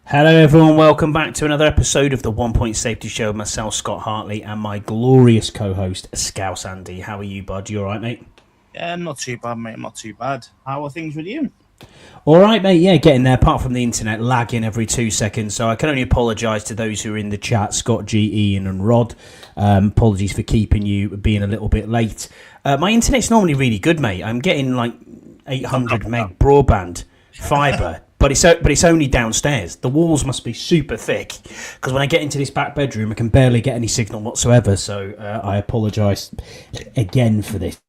Hello everyone, welcome back to another episode of the 1 Point Safety Show with myself, Scott Hartley, and my glorious co-host, Scouse Andy. How are you, bud? You alright, mate? Yeah, not too bad, mate. Not too bad. How are things with you? Alright, mate, yeah, getting there, apart from the internet lagging every 2 seconds, so I can only apologise to those who are in the chat, Scott, G, Ian and Rod. Apologies for keeping you being a little bit late. My internet's normally really good, mate. I'm getting like 800 meg broadband fibre. But it's only downstairs. The walls must be super thick because when I get into this back bedroom, I can barely get any signal whatsoever. So I apologise again for this.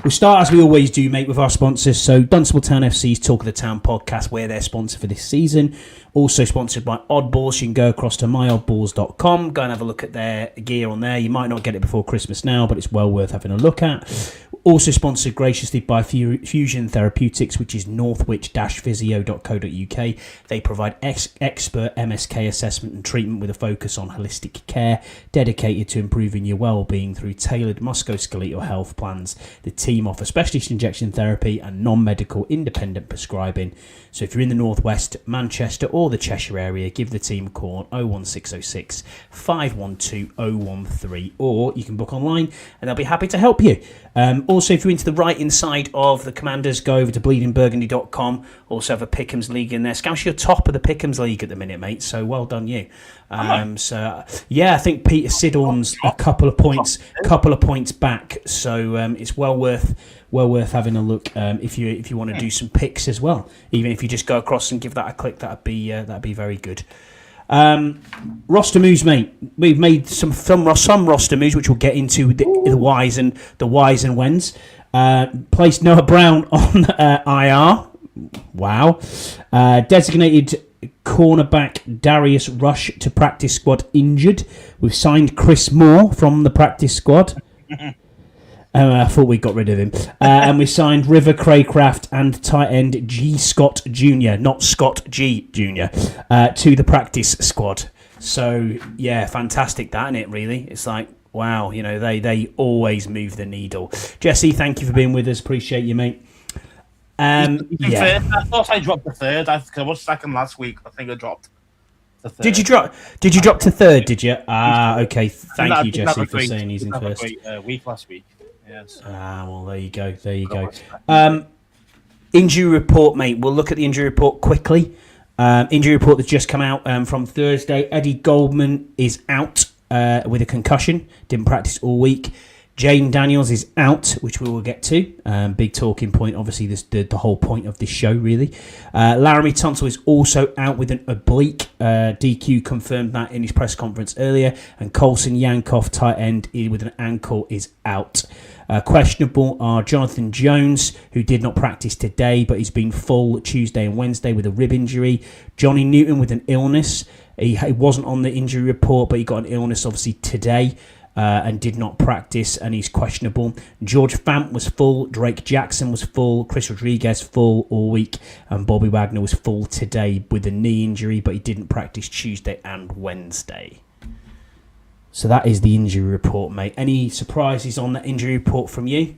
We'll start as we always do, mate, with our sponsors. So Dunstable Town FC's Talk of the Town podcast, we're their sponsor for this season. Also sponsored by Oddballs. You can go across to myoddballs.com. Go and have a look at their gear on there. You might not get it before Christmas now, but it's well worth having a look at. Also sponsored graciously by Fusion Therapeutics, which is northwich-physio.co.uk. They provide expert MSK assessment and treatment with a focus on holistic care, dedicated to improving your well-being through tailored musculoskeletal health plans. The team offer specialist injection therapy and non-medical independent prescribing. So if you're in the Northwest, Manchester or the Cheshire area, give the team a call on 01606 512 013, or you can book online and they'll be happy to help you. Also, if you're into the right inside of the Commanders, go over to bleedingburgundy.com. Also have a Pickham's League in there. Scouse, you're top of the Pickham's League at the minute, mate, so well done you. So yeah, I think Peter Sidorn's a couple of points back, so it's well worth having a look if you want to do some picks as well. Even if you just go across and give that a click, that'd be very good. Roster moves, mate. We've made some roster moves, which we'll get into the whys and whens. Placed Noah Brown on IR. Wow. Designated cornerback Darius Rush to practice squad injured. We've signed Chris Moore from the practice squad. I thought we got rid of him. And we signed River Craycraft and tight end G. Scott Jr., not Scott G. Jr., to the practice squad. So, yeah, fantastic that, isn't it, really? It's like, wow, you know, they always move the needle. Jesse, thank you for being with us. Appreciate you, mate. I thought I dropped the third. I was second last week. I think I dropped the third. Did you drop to third, did you? Okay. Thank you, Jesse, for saying he's in first. Great week last week. Yes. Well, there you go. Injury report, mate. We'll look at the injury report quickly. Injury report that's just come out from Thursday. Eddie Goldman is out with a concussion. Didn't practice all week. Jayden Daniels is out, which we will get to. Big talking point, obviously, the whole point of this show, really. Laramie Tunsil is also out with an oblique. DQ confirmed that in his press conference earlier. And Colson Yankoff, tight end, with an ankle, is out. Questionable are Jonathan Jones, who did not practice today, but he's been full Tuesday and Wednesday with a rib injury. Johnny Newton with an illness. He wasn't on the injury report, but he got an illness, obviously, today. And did not practice, and he's questionable. George Fant was full, Drake Jackson was full, Chris Rodriguez full all week, and Bobby Wagner was full today with a knee injury, but he didn't practice Tuesday and Wednesday. So that is the injury report, mate. Any surprises on that injury report from you?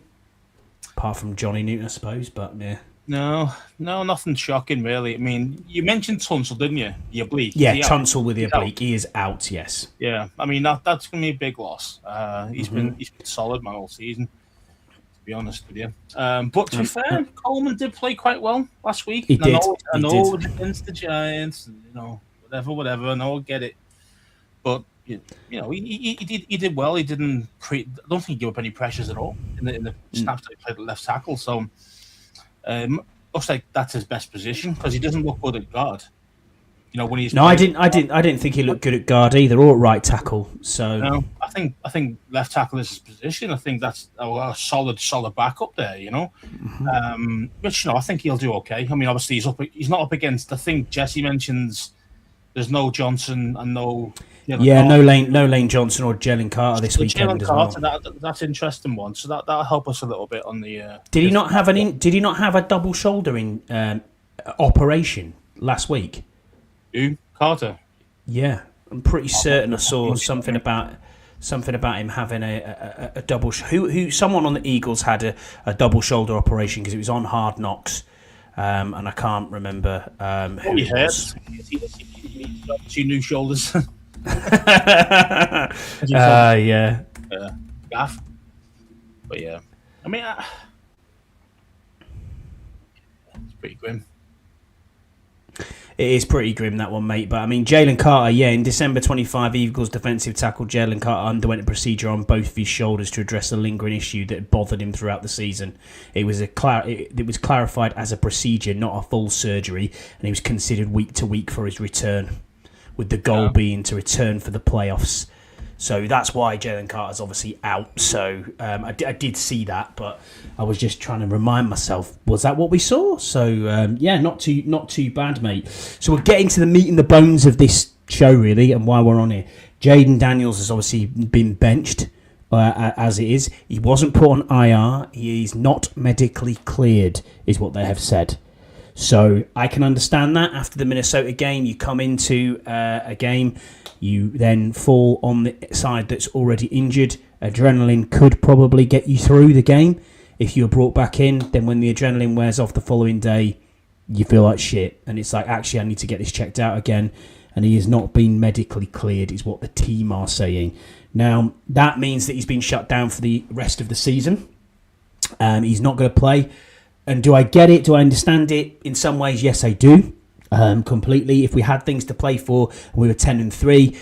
Apart from Johnny Newton, I suppose, but yeah. No, nothing shocking, really. I mean, you mentioned Tunsil, didn't you? The oblique. Yeah, Tunsil with the oblique. He is out, yes. Yeah, I mean, that's going to be a big loss. He's been solid, man, all season, to be honest with you. But to be fair, Coleman did play quite well last week. He did. I know against the Giants, whatever. I know I get it. But, he did well. He didn't I don't think he gave up any pressures at all in the snaps that he played at left tackle, so... looks like that's his best position because he doesn't look good at guard. When he's I didn't think he looked good at guard either or at right tackle. So no, I think left tackle is his position. I think that's a solid backup there. Which I think he'll do okay. I mean, obviously he's not up against. I think Jesse mentions there's no Johnson and no. No Lane Johnson or Jalen Carter this weekend as well. That's an interesting one. So that'll help us a little bit on the. Did he not have a double shouldering operation last week? Who? Carter? Yeah, I'm pretty certain I saw something about him having a double. Someone on the Eagles had a double shoulder operation because it was on Hard Knocks. and I can't remember who He it was. He's got 2 new shoulders. Yeah. Gaff. But yeah, I mean, it's pretty grim. It is pretty grim, that one, mate. But, I mean, Jalen Carter, in December 25, Eagles defensive tackle Jalen Carter underwent a procedure on both of his shoulders to address a lingering issue that had bothered him throughout the season. It was clarified as a procedure, not a full surgery, and he was considered week to week for his return, with the goal being to return for the playoffs. So that's why Jalen Carter's obviously out. So I did see that, but I was just trying to remind myself, was that what we saw? So not too bad, mate. So we're getting to the meat and the bones of this show, really, and why we're on here. Jayden Daniels has obviously been benched as it is. He wasn't put on IR. He's not medically cleared, is what they have said. So I can understand that. After the Minnesota game, you come into a game, you then fall on the side that's already injured. Adrenaline could probably get you through the game. If you're brought back in, then when the adrenaline wears off the following day, you feel like shit. And it's like, actually, I need to get this checked out again. And he has not been medically cleared, is what the team are saying. Now, that means that he's been shut down for the rest of the season. He's not going to play. And do I get it? Do I understand it? In some ways, yes, I do. Completely. If we had things to play for and we were 10-3,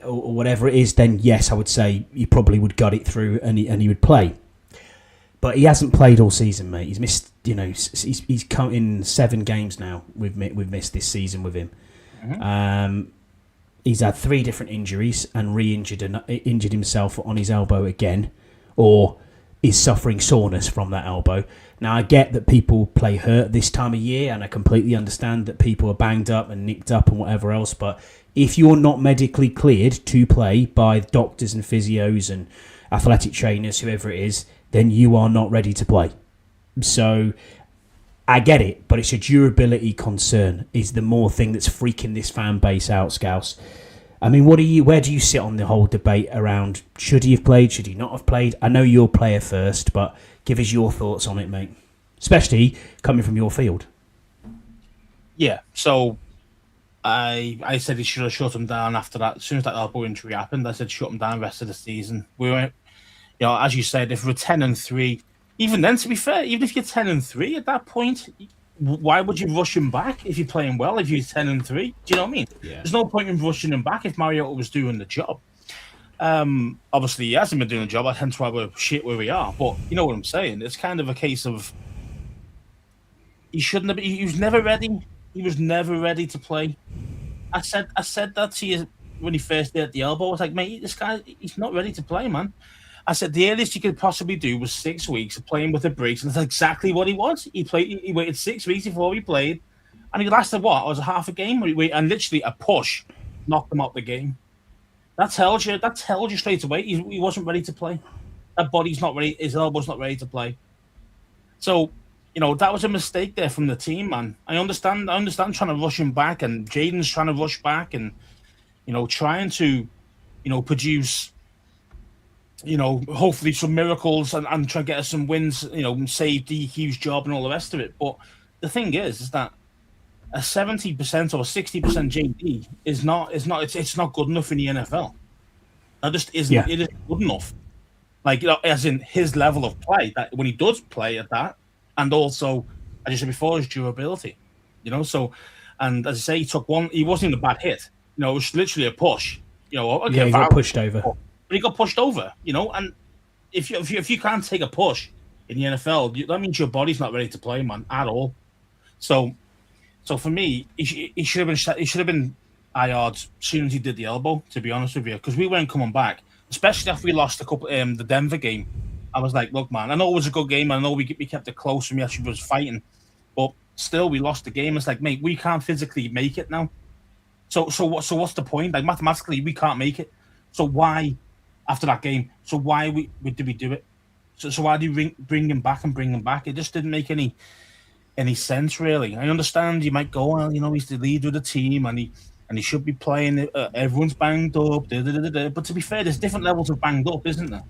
or whatever it is, then yes, I would say he probably would gut it through and he would play. But he hasn't played all season, mate. He's missed, he's come in 7 games now. We've missed this season with him. Mm-hmm. He's had 3 different injuries and injured himself on his elbow again, or is suffering soreness from that elbow. Now, I get that people play hurt this time of year, and I completely understand that people are banged up and nicked up and whatever else, but if you're not medically cleared to play by doctors and physios and athletic trainers, whoever it is, then you are not ready to play. So I get it, but it's a durability concern is the more thing that's freaking this fan base out, Scouse. I mean, where do you sit on the whole debate around should he have played, should he not have played? I know you're player first, but give us your thoughts on it, mate. Especially coming from your field. Yeah, so I said he should have shut him down after that. As soon as that elbow injury happened, I said shut him down the rest of the season. We were, as you said, if we're 10-3, even then, to be fair, even if you're 10-3 at that point, why would you rush him back if you're playing well? If you're 10-3, do you know what I mean? Yeah. There's no point in rushing him back if Mariota was doing the job. Obviously, he hasn't been doing the job. Hence why we're shit where we are. But you know what I'm saying? It's kind of a case of he shouldn't have. He was never ready. He was never ready to play. I said that to you when he first did the elbow. I was like, mate, this guy, he's not ready to play, man. I said the earliest he could possibly do was 6 weeks of playing with the breaks, and that's exactly what he was. He waited 6 weeks before he played, and he lasted what? It was half a game, and literally a push knocked him out the game. That tells you straight away he wasn't ready to play. That body's not ready. His elbow's not ready to play. So, that was a mistake there from the team, man. I understand trying to rush him back, and Jayden's trying to rush back, and trying to, produce. Hopefully some miracles and try to get us some wins, save DQ's job and all the rest of it. But the thing is that a 70% or 60% JD is not good enough in the NFL. That just isn't. Yeah. It isn't good enough. As in his level of play, that when he does play at that, and also, as I said before, his durability. So, and as I say, he wasn't even a bad hit. It was literally a push. Okay, he got pushed over. But he got pushed over, and if you can't take a push in the NFL, that means your body's not ready to play, man, at all. So for me, he should have been IR'd as soon as he did the elbow. To be honest with you, because we weren't coming back, especially after we lost the Denver game. I was like, look, man, I know it was a good game. I know we kept it close and we actually was fighting, but still we lost the game. It's like, mate, we can't physically make it now. So what's the point? Like mathematically, we can't make it. So why? After that game, so why did we do it? So why do you bring him back? It just didn't make any sense, really. I understand you might go, well, he's the leader of the team and he should be playing. Everyone's banged up, but to be fair, there's different levels of banged up, isn't there?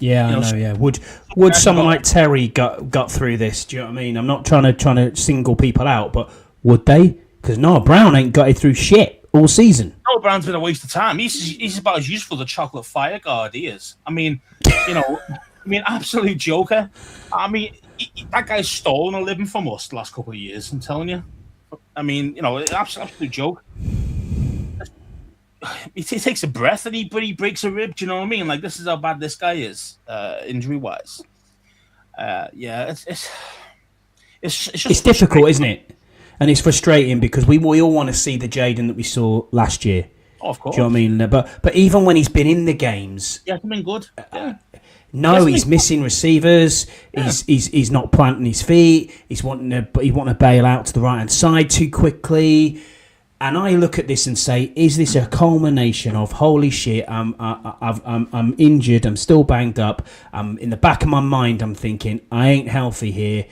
Yeah, I know. Yeah, would someone like Terry got through this? Do you know what I mean? I'm not trying to single people out, but would they? Because Noah Brown ain't got it through shit all season. Noah Brown's been a waste of time. He's about as useful as a chocolate fire guard he is. I mean, absolute joker. I mean, that guy's stolen a living from us the last couple of years. I'm telling you. I mean, absolute joke. He takes a breath and he breaks a rib. Do you know what I mean? Like, this is how bad this guy is, injury wise. Yeah, it's just difficult, isn't it? And it's frustrating because we all want to see the Jayden that we saw last year. Oh, of course. Do you know what I mean? But even when he's been in the games, yeah, he's been good. Yeah. No, he's missing receivers. Yeah. He's not planting his feet. He wanting to bail out to the right hand side too quickly. And I look at this and say, is this a culmination of holy shit? I'm injured. I'm still banged up. In the back of my mind, I'm thinking I ain't healthy here.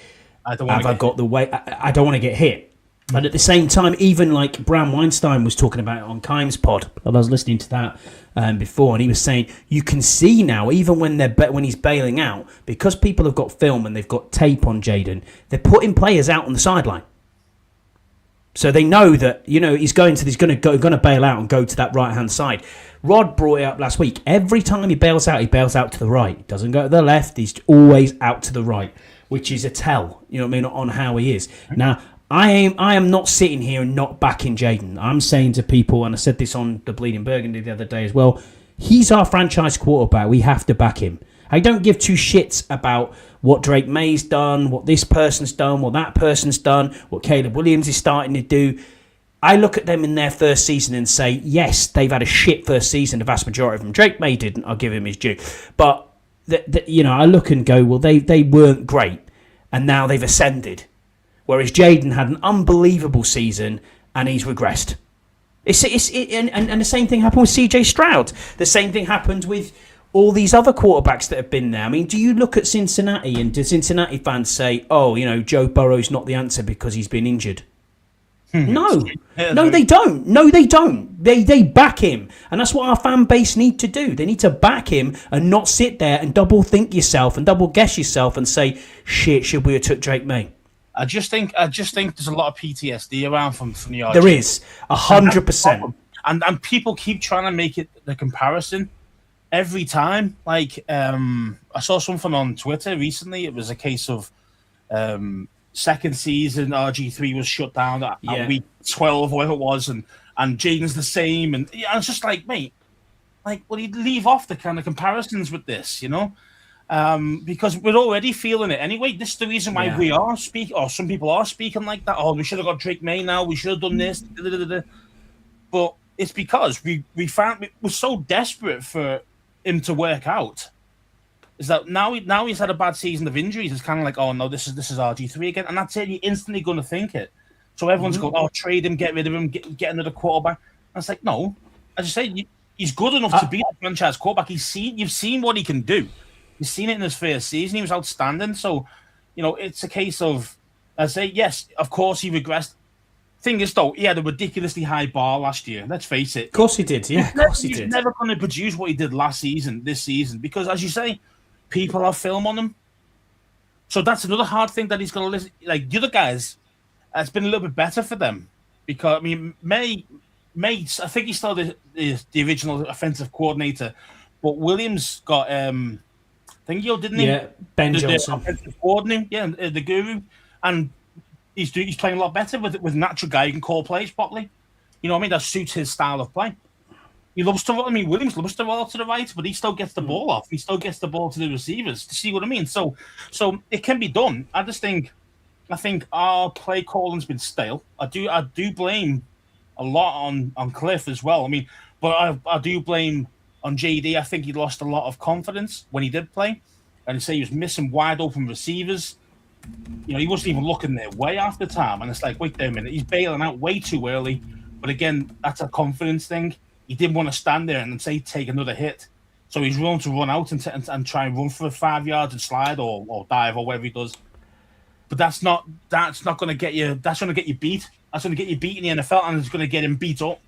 I don't want to get hit. And at the same time, even like Bram Weinstein was talking about it on Kimes Pod. I was listening to that before, and he was saying you can see now, even when he's bailing out, because people have got film and they've got tape on Jayden, they're putting players out on the sideline. So they know that he's going to bail out and go to that right hand side. Rod brought it up last week. Every time he bails out to the right. He doesn't go to the left. He's always out to the right, which is a tell. You know what I mean, on how he is now. I am not sitting here and not backing Jayden. I'm saying to people, and I said this on the Bleeding Burgundy the other day as well, he's our franchise quarterback. We have to back him. I don't give two shits about what Drake May's done, what this person's done, what that person's done, what Caleb Williams is starting to do. I look at them in their first season and say, yes, they've had a shit first season, the vast majority of them. Drake May didn't, I'll give him his due. But, I look and go, well, they weren't great, and now they've ascended. Whereas Jayden had an unbelievable season and he's regressed. And the same thing happened with CJ Stroud. The same thing happened with all these other quarterbacks that have been there. I mean, do you look at Cincinnati and do Cincinnati fans say, Joe Burrow's not the answer because he's been injured? No. No, they don't. They back him. And that's what our fan base need to do. They need to back him and not sit there and double think yourself and double guess yourself and say, shit, should we have took Drake May? I just think there's a lot of PTSD around from the RG. There is 100%, and people keep trying to make it the comparison every time. Like I saw something on Twitter recently. It was a case of second season RG3 was shut down at week 12 or whatever it was, and Jayden's the same, and it's just like, mate, well, you'd leave off the kind of comparisons with this, because we're already feeling it anyway. This is the reason why we are speaking, or some people are speaking like that. Oh, we should have got Drake May now. We should have done this. But it's because we're so desperate for him to work out. Is that now he's had a bad season of injuries? It's kind of like, oh no, this is RG3 again, and that's it. You're instantly going to think it. So everyone's going, oh, trade him, get rid of him, get another quarterback. And it's like, no, as I say, he's good enough to be the franchise quarterback. You've seen what he can do. You've seen it in his first season. He was outstanding. So, it's a case of, I say, yes, of course he regressed. Thing is, though, he had a ridiculously high bar last year. Let's face it. Of course he did, yeah. Of course he did. He's never going to produce what he did this season, because, as you say, people have film on him. So that's another hard thing that he's going to listen. Like, the other guys, it's been a little bit better for them. Because, I mean, May, I think he's still the original offensive coordinator. But Williams got... I think didn't he? Yeah, Ben Johnson. The guru, and he's playing a lot better with a natural guy who can call plays properly. You know what I mean? That suits his style of play. He loves to. I mean, Williams loves to roll to the right, but he still gets the ball off. He still gets the ball to the receivers. To see what I mean? So it can be done. I think our play calling's been stale. I do blame a lot on Cliff as well. I mean, but I do blame. On JD, I think he lost a lot of confidence when he did play. And say he was missing wide open receivers. He wasn't even looking their way half the time. And it's like, wait a minute, he's bailing out way too early. But again, that's a confidence thing. He didn't want to stand there and say take another hit. So he's willing to run out and try and run for 5 yards and slide or dive or whatever he does. But that's not going to get you. That's going to get you beat. That's going to get you beat in the NFL, and it's going to get him beat up.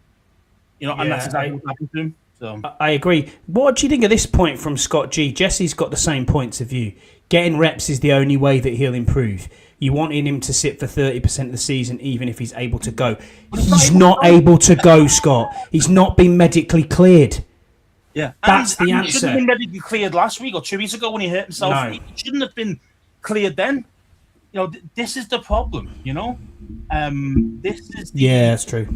And that's exactly what happened to him. So I agree. What do you think at this point from Scott G? Jesse's got the same points of view. Getting reps is the only way that he'll improve. You wanted him to sit for 30% of the season, even if he's able to go. He's not able to go, Scott. He's not been medically cleared. Yeah, that's the answer. He shouldn't have been medically cleared last week or 2 weeks ago when he hurt himself. No. He shouldn't have been cleared then. This is the problem. This is. That's true.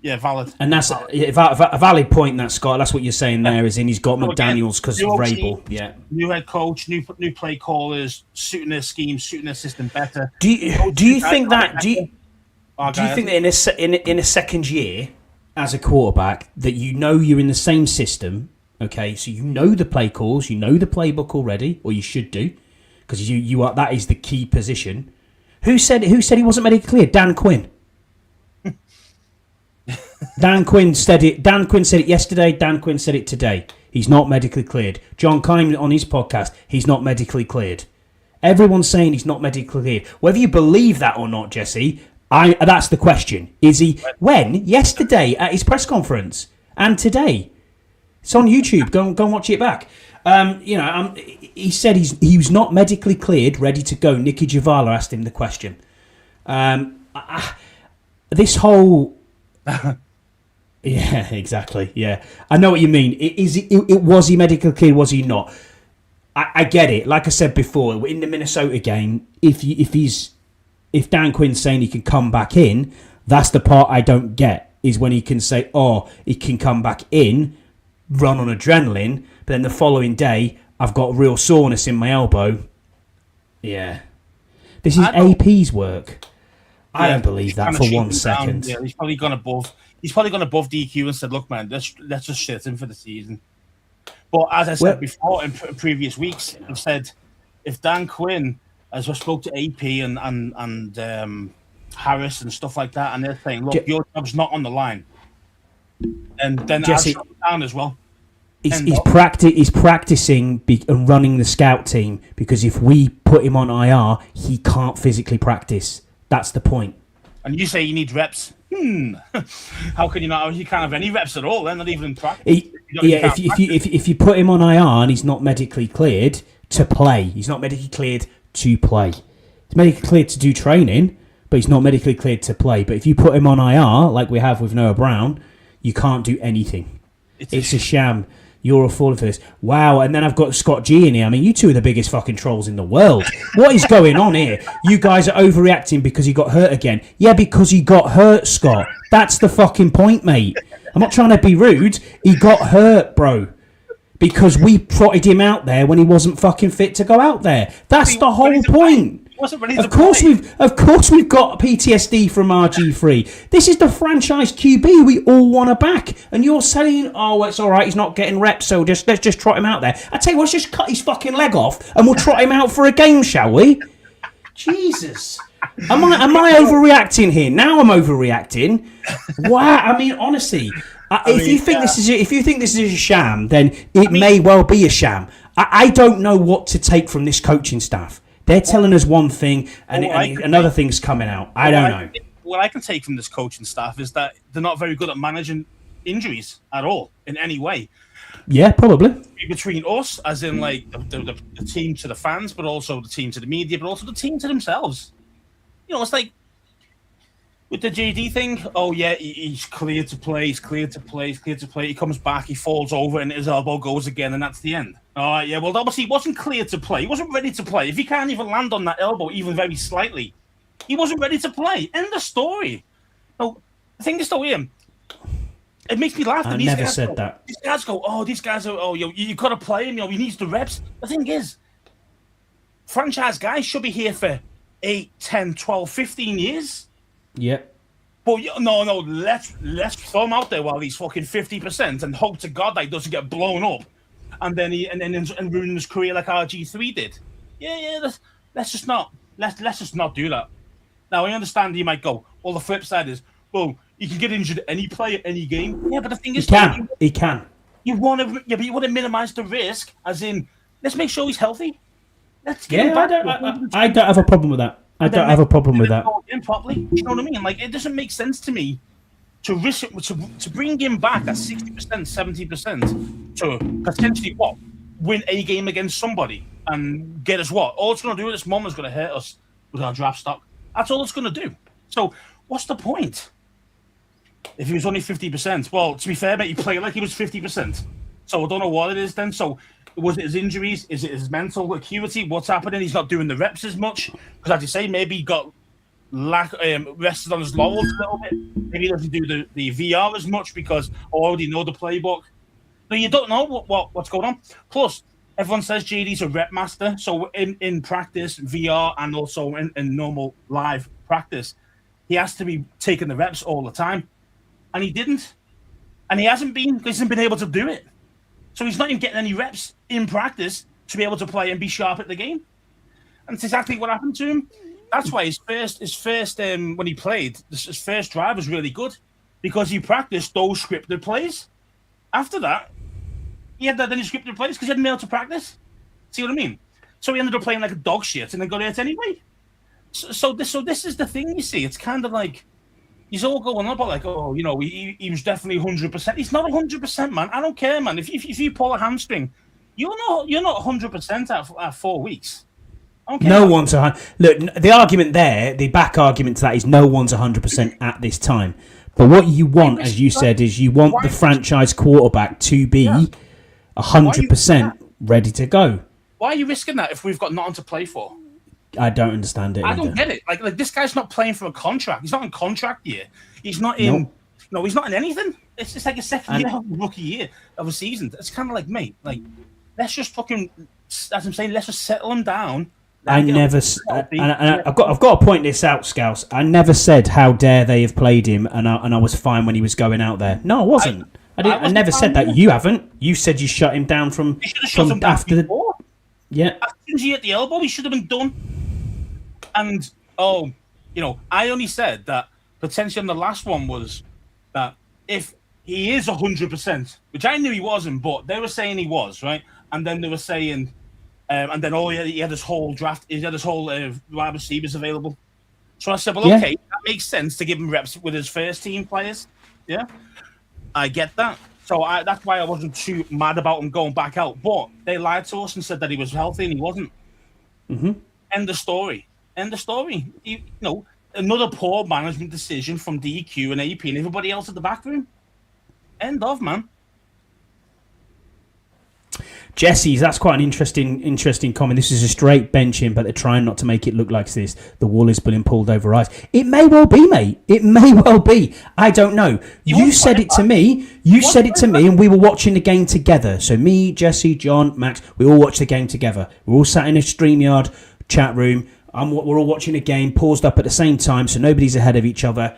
Yeah, valid. And that's a valid point, that, Scott. That's what you're saying there, is in he's got McDaniels because of Rabel. Yeah. New head coach, new play callers, suiting their scheme, suiting their system better. Do you think that in a second year as a quarterback that you're in the same system, okay, so you know the play calls, you know the playbook already, or you should do, because you are, that is the key position. Who said he wasn't medically cleared? Dan Quinn. Dan Quinn said it. Dan Quinn said it yesterday. Dan Quinn said it today. He's not medically cleared. John Kime on his podcast, he's not medically cleared. Everyone's saying he's not medically cleared. Whether you believe that or not, Jesse, that's the question. Is he? When? Yesterday at his press conference and today. It's on YouTube. Go and watch it back. He said he was not medically cleared, ready to go. Nicky Javala asked him the question. This whole... Yeah, exactly. Yeah, I know what you mean. Was he medically cleared? Was he not? I get it. Like I said before, in the Minnesota game, if Dan Quinn's saying he can come back in, that's the part I don't get. Is when he can say, he can come back in, run on adrenaline, but then the following day I've got real soreness in my elbow. Yeah, this is AP's work. I don't believe that for 1 second. Yeah, he's probably gone above DQ and said, "Look, man, let's just shit him for the season." But as I said before in previous weeks, I've said if Dan Quinn, as I spoke to AP and Harris and stuff like that, and they're saying, "Look, your job's not on the line," and then Jesse, I'll shut him down as well. He's practicing and running the scout team, because if we put him on IR, he can't physically practice. That's the point. And you say you need reps. How can you not? You can't have any reps at all. Then not even in practice. If you put him on IR and he's not medically cleared to play, he's not medically cleared to play. He's medically cleared to do training, but he's not medically cleared to play. But if you put him on IR, like we have with Noah Brown, you can't do anything. It's a sham. You're all falling for this. Wow, and then I've got Scott G in here. I mean, you two are the biggest fucking trolls in the world. What is going on here? You guys are overreacting because he got hurt again. Yeah, because he got hurt, Scott. That's the fucking point, mate. I'm not trying to be rude. He got hurt, bro. Because we trotted him out there when he wasn't fucking fit to go out there. That's the whole point. Of course we've got PTSD from RG3. This is the franchise QB we all want to back, and you're saying, it's all right, he's not getting reps, so let's just trot him out there. I tell you what, let's just cut his fucking leg off and we'll trot him out for a game, shall we? Jesus, am I overreacting here? Now I'm overreacting. Wow, I mean, honestly, if you think this is a sham, then it may well be a sham. I don't know what to take from this coaching staff. They're telling us one thing, and another thing's coming out. I don't know. What I can take from this coaching staff is that they're not very good at managing injuries at all, in any way. Yeah, probably. Between us, as in like the team to the fans, but also the team to the media, but also the team to themselves. It's like with the JD thing. Oh yeah, he's cleared to play. He's cleared to play. He comes back. He falls over, and his elbow goes again, and that's the end. Yeah. Well, obviously, he wasn't cleared to play. He wasn't ready to play. If he can't even land on that elbow, even very slightly, he wasn't ready to play. End of story. No, the thing is, though, Ian, it makes me laugh. I never said that. These guys go, these guys are, you got to play him. He needs the reps. The thing is, franchise guys should be here for 8, 10, 12, 15 years. Yep. But no, let's throw him out there while he's fucking 50% and hope to God that he doesn't get blown up, and then ruin his career like RG3 did. Yeah. Let's just not do that. Now I understand you might go, well, the flip side is, well, you can get injured any play at any game. Yeah, but the thing is, he can. You want to minimize the risk, as in, let's make sure he's healthy. Let's get him back. I don't have a problem with that. I don't have a problem with that. Properly. You know what I mean? Like, it doesn't make sense to me to bring him back at 60%, 70% to potentially win a game against somebody and get us what? All it's going to do at this moment is going to hurt us with our draft stock. That's all it's going to do. So what's the point? If he was only 50%, well, to be fair, mate, he played like he was 50%. So I don't know what it is then. So was it his injuries? Is it his mental acuity? What's happening? He's not doing the reps as much because, as you say, maybe he got rested on his laurels a little bit. Maybe he doesn't do the VR as much because I already know the playbook. No, you don't know what's going on. Plus, everyone says JD's a rep master. So in practice, VR, and also in normal live practice, he has to be taking the reps all the time. And he didn't. And he hasn't been able to do it. So he's not even getting any reps in practice to be able to play and be sharp at the game. And it's exactly what happened to him. That's why his first when he played, his first drive was really good because he practiced those scripted plays. After that, he had any scripted plays because he hadn't been able to practice. See what I mean? So he ended up playing like a dog shit and then got hurt anyway. So this is the thing, you see. It's kind of like he's all going on about like, oh, you know, he was definitely 100%. He's not 100%, man. I don't care, man. If you pull a hamstring, you're not 100% at 4 weeks. No one's 100%. Look, the argument there, the back argument to that is no one's 100% at this time. But what you want, as you said, is you want the franchise quarterback to be 100% ready to go. Why are you risking that if we've got nothing to play for? I don't understand it. I don't get it. Like this guy's not playing for a contract. He's not in contract year. He's not in. No, he's not in anything. It's just like a second year, rookie year of a season. It's kind of like, mate, like let's just fucking, as I'm saying, let's just settle him down. I've got to point this out, Scouse. I never said how dare they have played him, and I was fine when he was going out there. No, I wasn't. I never said that. You haven't. You said you shut him down from after the. Yeah. After injury at the elbow, he should have been done. And I only said that potentially on the last one was that if he is 100%, which I knew he wasn't, but they were saying he was, right? And then they were saying. And then he had this whole draft. He had this whole wide receivers available. So I said, well, okay, that makes sense to give him reps with his first team players. Yeah, I get that. So that's why I wasn't too mad about him going back out. But they lied to us and said that he was healthy and he wasn't. Mm-hmm. End of story. Another poor management decision from DQ and AP and everybody else at the back room. End of, man. Jesse's, that's quite an interesting comment. This is a straight benching, but they're trying not to make it look like this. The wall is being pulled over eyes. It may well be, mate. It may well be. I don't know. You said it to me. You said it to me, and we were watching the game together. So me, Jesse, John, Max, we all watched the game together. We're all sat in a StreamYard chat room. We're all watching the game, paused up at the same time, so nobody's ahead of each other.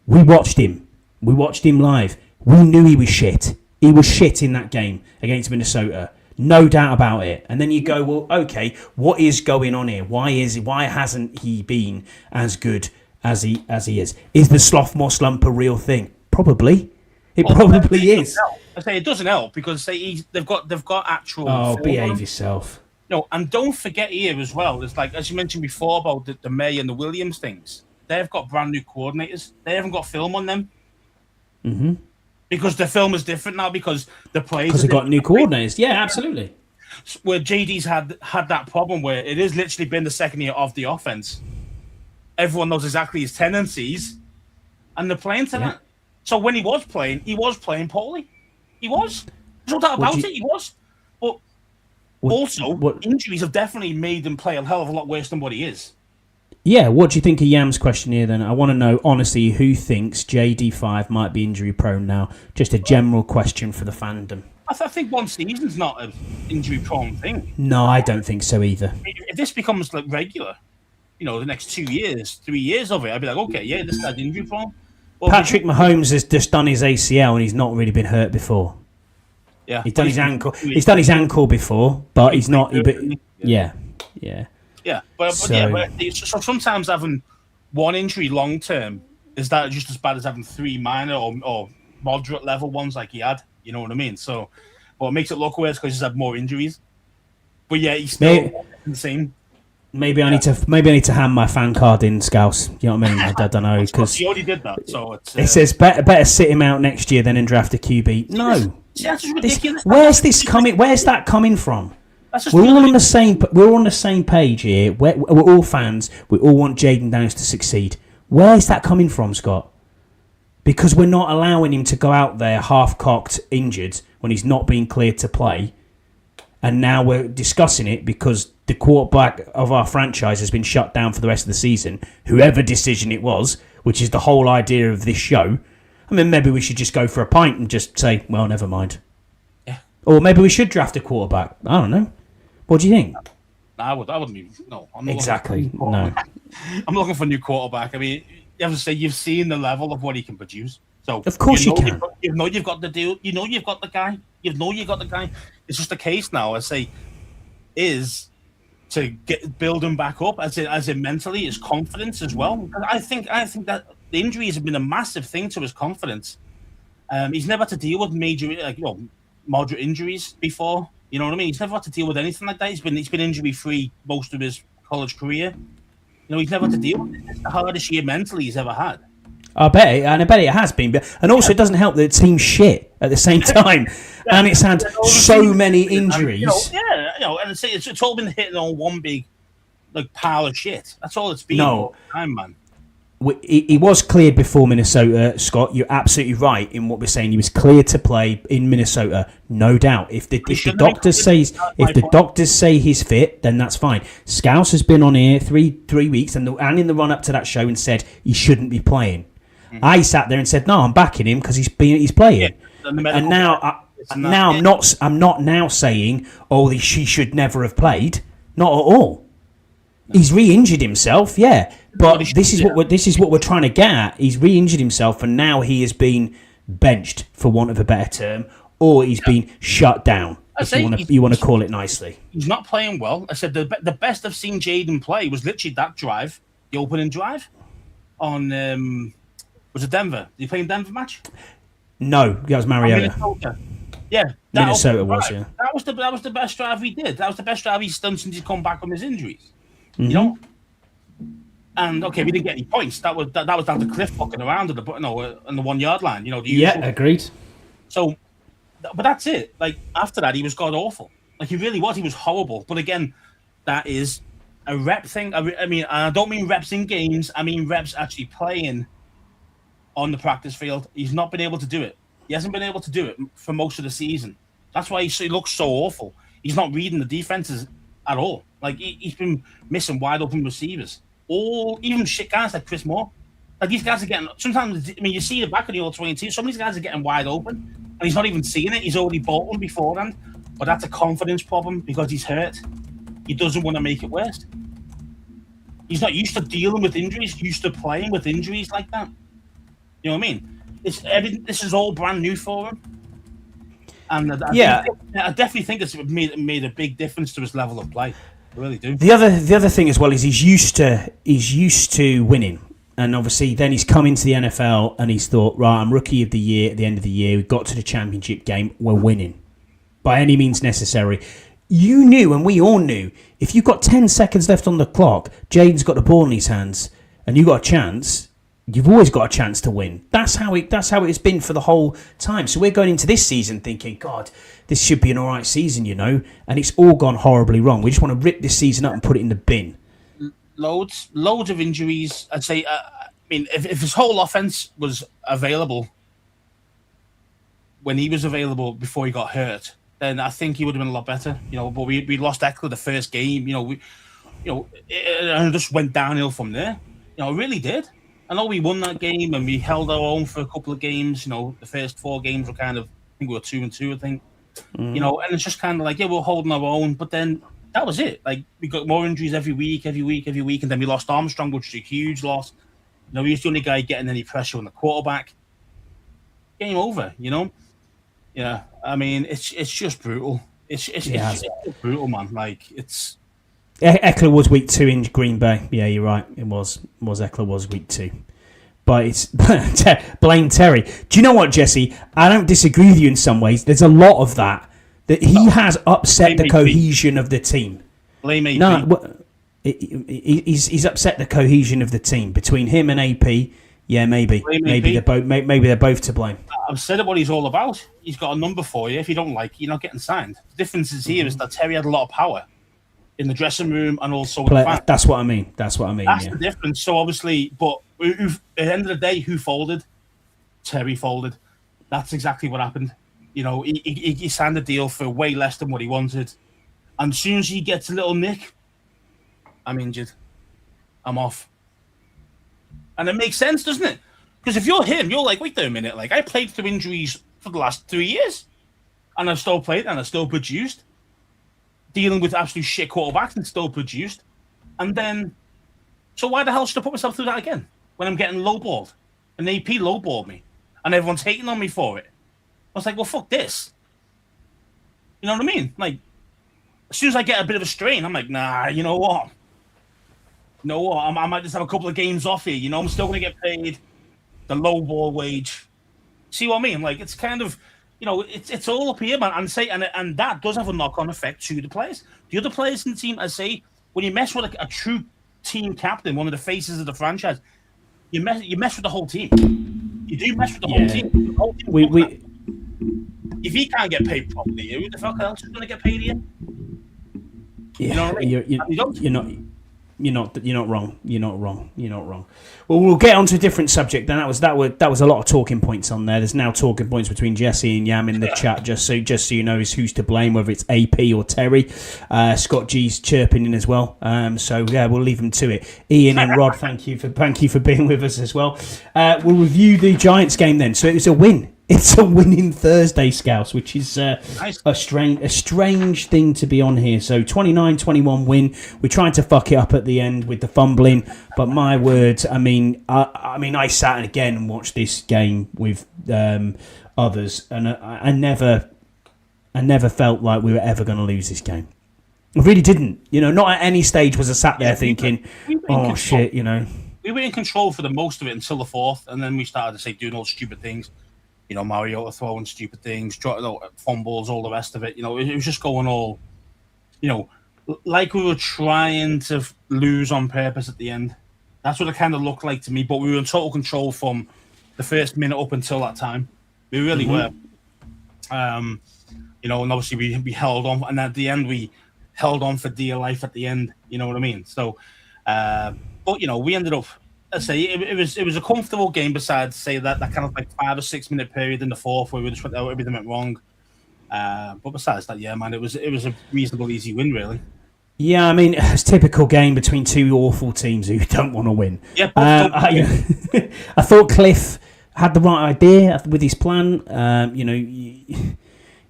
We watched him. We watched him live. We knew he was shit. He was shit in that game against Minnesota. No doubt about it. And then you go, well, okay, what is going on here? Why hasn't he been as good as he is? Is the sophomore slump a real thing? Probably. It probably is. I say it doesn't help because they've got actual. Oh, behave yourself. No, and don't forget here as well. It's like as you mentioned before about the May and the Williams things. They've got brand new coordinators. They haven't got film on them. Mm-hmm. Because the film is different now because the players... Because they've got new coordinators. Yeah, absolutely. Where JD's had that problem where it has literally been the second year of the offense. Everyone knows exactly his tendencies and they're playing to that. So when he was playing poorly. He was. There's no doubt about it, he was. But injuries have definitely made him play a hell of a lot worse than what he is. Yeah, what do you think of Yam's question here then? I want to know, honestly, who thinks JD5 might be injury prone now? Just a general question for the fandom. I think one season's not an injury prone thing. No, I don't think so either. If this becomes like regular, the next 2 years, 3 years of it, I'd be like, okay, yeah, this guy's injury prone. Well, Patrick Mahomes has just done his ACL and he's not really been hurt before. Yeah. He's done his ankle. He's done his ankle before, but he's not. Yeah. Yeah, but sometimes having one injury long term is that just as bad as having three minor or moderate level ones like he had. You know what I mean? So, well, it makes it look worse because he's had more injuries. But yeah, he's still insane. Maybe I need to hand my fan card in, Scouse. You know what I mean? I don't know, because he already did that. So it says better sit him out next year than draft a QB. No, that's ridiculous. Where's this coming? Where's that coming from? We're all on the same. We're all on the same page here. We're all fans. We all want Jayden Daniels to succeed. Where's that coming from, Scott? Because we're not allowing him to go out there half-cocked, injured, when he's not being cleared to play. And now we're discussing it because the quarterback of our franchise has been shut down for the rest of the season, whoever decision it was, which is the whole idea of this show. I mean, maybe we should just go for a pint and just say, well, never mind. Yeah. Or maybe we should draft a quarterback. I don't know. What do you think? I wouldn't even. No, I'm not exactly. No. I'm looking for a new quarterback. I mean, you have to say you've seen the level of what he can produce. So of course you can. You've got the deal. You know you've got the guy. You got the guy. It's just a case now. I say, is to build him back up as in mentally, his confidence as well. I think that the injuries have been a massive thing to his confidence. He's never had to deal with major, moderate injuries before. You know what I mean? He's never had to deal with anything like that. He's been injury free most of his college career. You know, he's never had to deal with it. It's the hardest year mentally he's ever had. I bet it has been. And also, it doesn't help that the team's shit at the same time. And it's had so many injuries. And it's all been hitting on one big pile of shit. That's all it's been. No, time, man. He was cleared before Minnesota, Scott. You're absolutely right in what we're saying. He was cleared to play in Minnesota, no doubt. If the doctors say he's fit, then that's fine. Scouse has been on here three weeks and in the run up to that show and said he shouldn't be playing. Mm-hmm. I sat there and said, no, I'm backing him because he's playing. Yeah, and now I'm not now saying, he should never have played. Not at all. No. He's re-injured himself, yeah. But this is what we're trying to get at. He's re-injured himself, and now he has been benched, for want of a better term, or he's been shut down. If you want to call it nicely. He's not playing well. I said the best I've seen Jayden play was literally that drive, the opening drive, on was it Denver? Did he play in Denver match? No, that was Mariota. Minnesota. Yeah, Minnesota was. Yeah, that was the best drive he did. That was the best drive he's done since he's come back from his injuries. Mm-hmm. You know. And we didn't get any points. That was down to Cliff fucking around at on the 1 yard line. Agreed. So, but that's it. After that, he was god awful. He really was. He was horrible. But again, that is a rep thing. I mean, I don't mean reps in games. I mean reps actually playing on the practice field. He's not been able to do it. He hasn't been able to do it for most of the season. That's why he looks so awful. He's not reading the defenses at all. He's been missing wide open receivers. Even shit guys like Chris Moore. These guys are getting, sometimes, I mean, you see the back of the old 22, some of these guys are getting wide open, and he's not even seeing it. He's already bought one beforehand. But that's a confidence problem because he's hurt. He doesn't want to make it worse. He's not used to dealing with injuries, used to playing with injuries like that. You know what I mean? This is all brand new for him. And I definitely think it's made a big difference to his level of play. I really do. The other thing as well is he's used to winning. And obviously, then he's come into the NFL and he's thought, right, I'm rookie of the year at the end of the year. We got to the championship game. We're winning by any means necessary. You knew, and we all knew, if you've got 10 seconds left on the clock, Jayden's got the ball in his hands, and you got a chance. You've always got a chance to win. That's how it's been for the whole time. So we're going into this season thinking, God, this should be an all right season, and it's all gone horribly wrong. We just want to rip this season up and put it in the bin. Loads of injuries. I'd say, I mean, if his whole offense was available when he was available before he got hurt, then I think he would have been a lot better. But we lost Eckler the first game. And it just went downhill from there. It really did. I know we won that game and we held our own for a couple of games. The first 4 games were kind of, I think we were 2-2. I think, and it's just kind of we're holding our own. But then that was it. We got more injuries every week, and then we lost Armstrong, which was a huge loss. He was the only guy getting any pressure on the quarterback. Game over. Yeah. I mean, it's just brutal. It's just brutal, man. It's. Eckler was week 2 in Green Bay. Yeah, you're right. It was Eckler was week 2. But it's blame Terry. Do you know what, Jesse? I don't disagree with you in some ways. There's a lot of that he has upset the cohesion of the team. Blame AP. No, he's upset the cohesion of the team between him and AP. Yeah, maybe they're both to blame. I've said what he's all about. He's got a number for you. If you don't like it, you're not getting signed. The difference is here is that Terry had a lot of power in the dressing room and also in the fans. That's what I mean. That's the difference. So obviously, but at the end of the day, who folded? Terry folded. That's exactly what happened. You know, he signed a deal for way less than what he wanted. And as soon as he gets a little nick, I'm injured. I'm off. And it makes sense, doesn't it? Because if you're him, you're like, wait a minute. Like, I played through injuries for the last 3 years. And I've still played and I've still produced. Dealing with absolute shit quarterbacks and still produced. And then, so why the hell should I put myself through that again? When I'm getting lowballed. An AP lowballed me. And everyone's hating on me for it. I was like, well, fuck this. You know what I mean? Like, as soon as I get a bit of a strain, I'm like, nah, you know what? I might just have a couple of games off here. You know, I'm still going to get paid the low ball wage. See what I mean? Like, it's kind of, you know, it's all up here, man. And that does have a knock-on effect to the players. The other players in the team, I say, when you mess with a true team captain, one of the faces of the franchise, you mess with the whole team. You do mess with the whole team. The whole team if he can't get paid properly, who the fuck else is going to get paid here? Yeah, you know what I mean? You're not wrong. Well, we'll get on to a different subject. Then that was a lot of talking points on there. There's now talking points between Jesse and Yam in the chat. Just so you know, is who's to blame, whether it's AP or Terry. Scott G's chirping in as well. So yeah, we'll leave them to it. Ian and Rod, thank you for being with us as well. We'll review the Giants game then. So it was a win. It's a winning Thursday, Scouse, which is nice. a strange thing to be on here. So 29-21 win. We tried to fuck it up at the end with the fumbling, but my word, I sat again and watched this game with others, and I never felt like we were ever going to lose this game. I really didn't. You know, not at any stage was I sat there thinking, oh shit, you know. We were in control for the most of it until the fourth, and then we started to doing all stupid things. You know, Mariota throwing stupid things, fumbles, all the rest of it. You know, it was just going all, you know, like we were trying to lose on purpose at the end. That's what it kind of looked like to me. But we were in total control from the first minute up until that time. We really were. You know, and obviously we held on, and at the end we held on for dear life at the end. You know what I mean? So, but you know, we ended up. I say it was a comfortable game. Besides, say that kind of like 5 or 6 minute period in the fourth where we just went out, everything went wrong. But besides that, yeah, man, it was a reasonable, easy win, really. Yeah, I mean, it's a typical game between two awful teams who don't want to win. Yeah, I thought Cliff had the right idea with his plan. You know,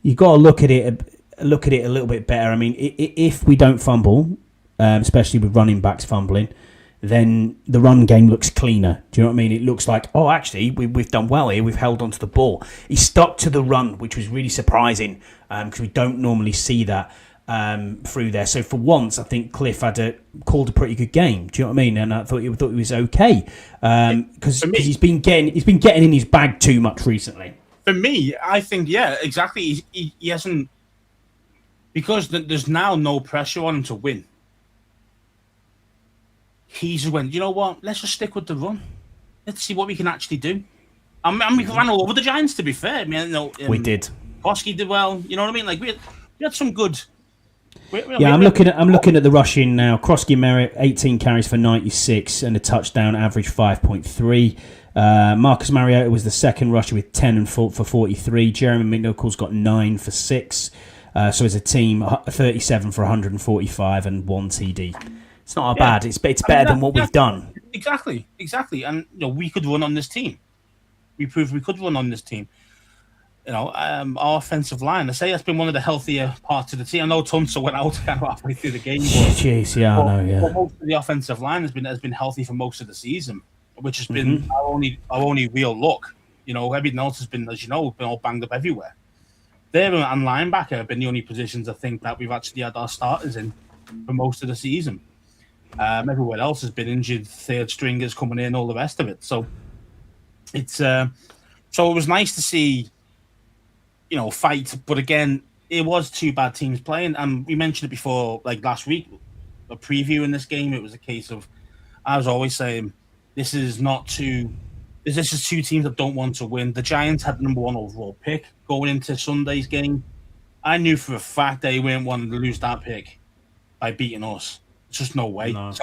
you got to look at it a little bit better. I mean, if we don't fumble, especially with running backs fumbling, then the run game looks cleaner. Do you know what I mean? It looks like, oh, actually, we've done well here. We've held onto the ball. He stuck to the run, which was really surprising because we don't normally see that through there. So for once, I think Cliff called a pretty good game. Do you know what I mean? And I thought he was okay because he's been getting in his bag too much recently. For me, I think, yeah, exactly. He hasn't, because there's now no pressure on him to win. He just went, you know what? Let's just stick with the run. Let's see what we can actually do. We ran all over the Giants, to be fair. I mean, we did. Koski did well. You know what I mean? Like we had some good. I'm looking at the rushing now. Krosky Merritt, 18 carries for 96 and a touchdown, average 5.3. Marcus Mariota was the second rusher with 10 for 43. Jeremy McNichols got 9 for 6. So as a team, 37 for 145 and 1 TD. It's not bad. It's better than what we've done. Exactly. And you know, we could run on this team. We proved we could run on this team. You know, our offensive line. I say that's been one of the healthier parts of the team. I know Tunsil went out kind of halfway through the game. Jeez, yeah, I know. Yeah. But most of the offensive line has been healthy for most of the season, which has been our only real look. You know, everything else has been, as you know, been all banged up everywhere. There and linebacker have been the only positions I think that we've actually had our starters in for most of the season. Everywhere else has been injured, third stringers coming in, all the rest of it. So it's so it was nice to see, you know, fight. But again, it was two bad teams playing, and we mentioned it before, like last week. preview in this game, it was a case of I was always saying this is two teams that don't want to win. The Giants had the number 1 overall pick going into Sunday's game. I knew for a fact they weren't wanting to lose that pick by beating us. It's just no way. No.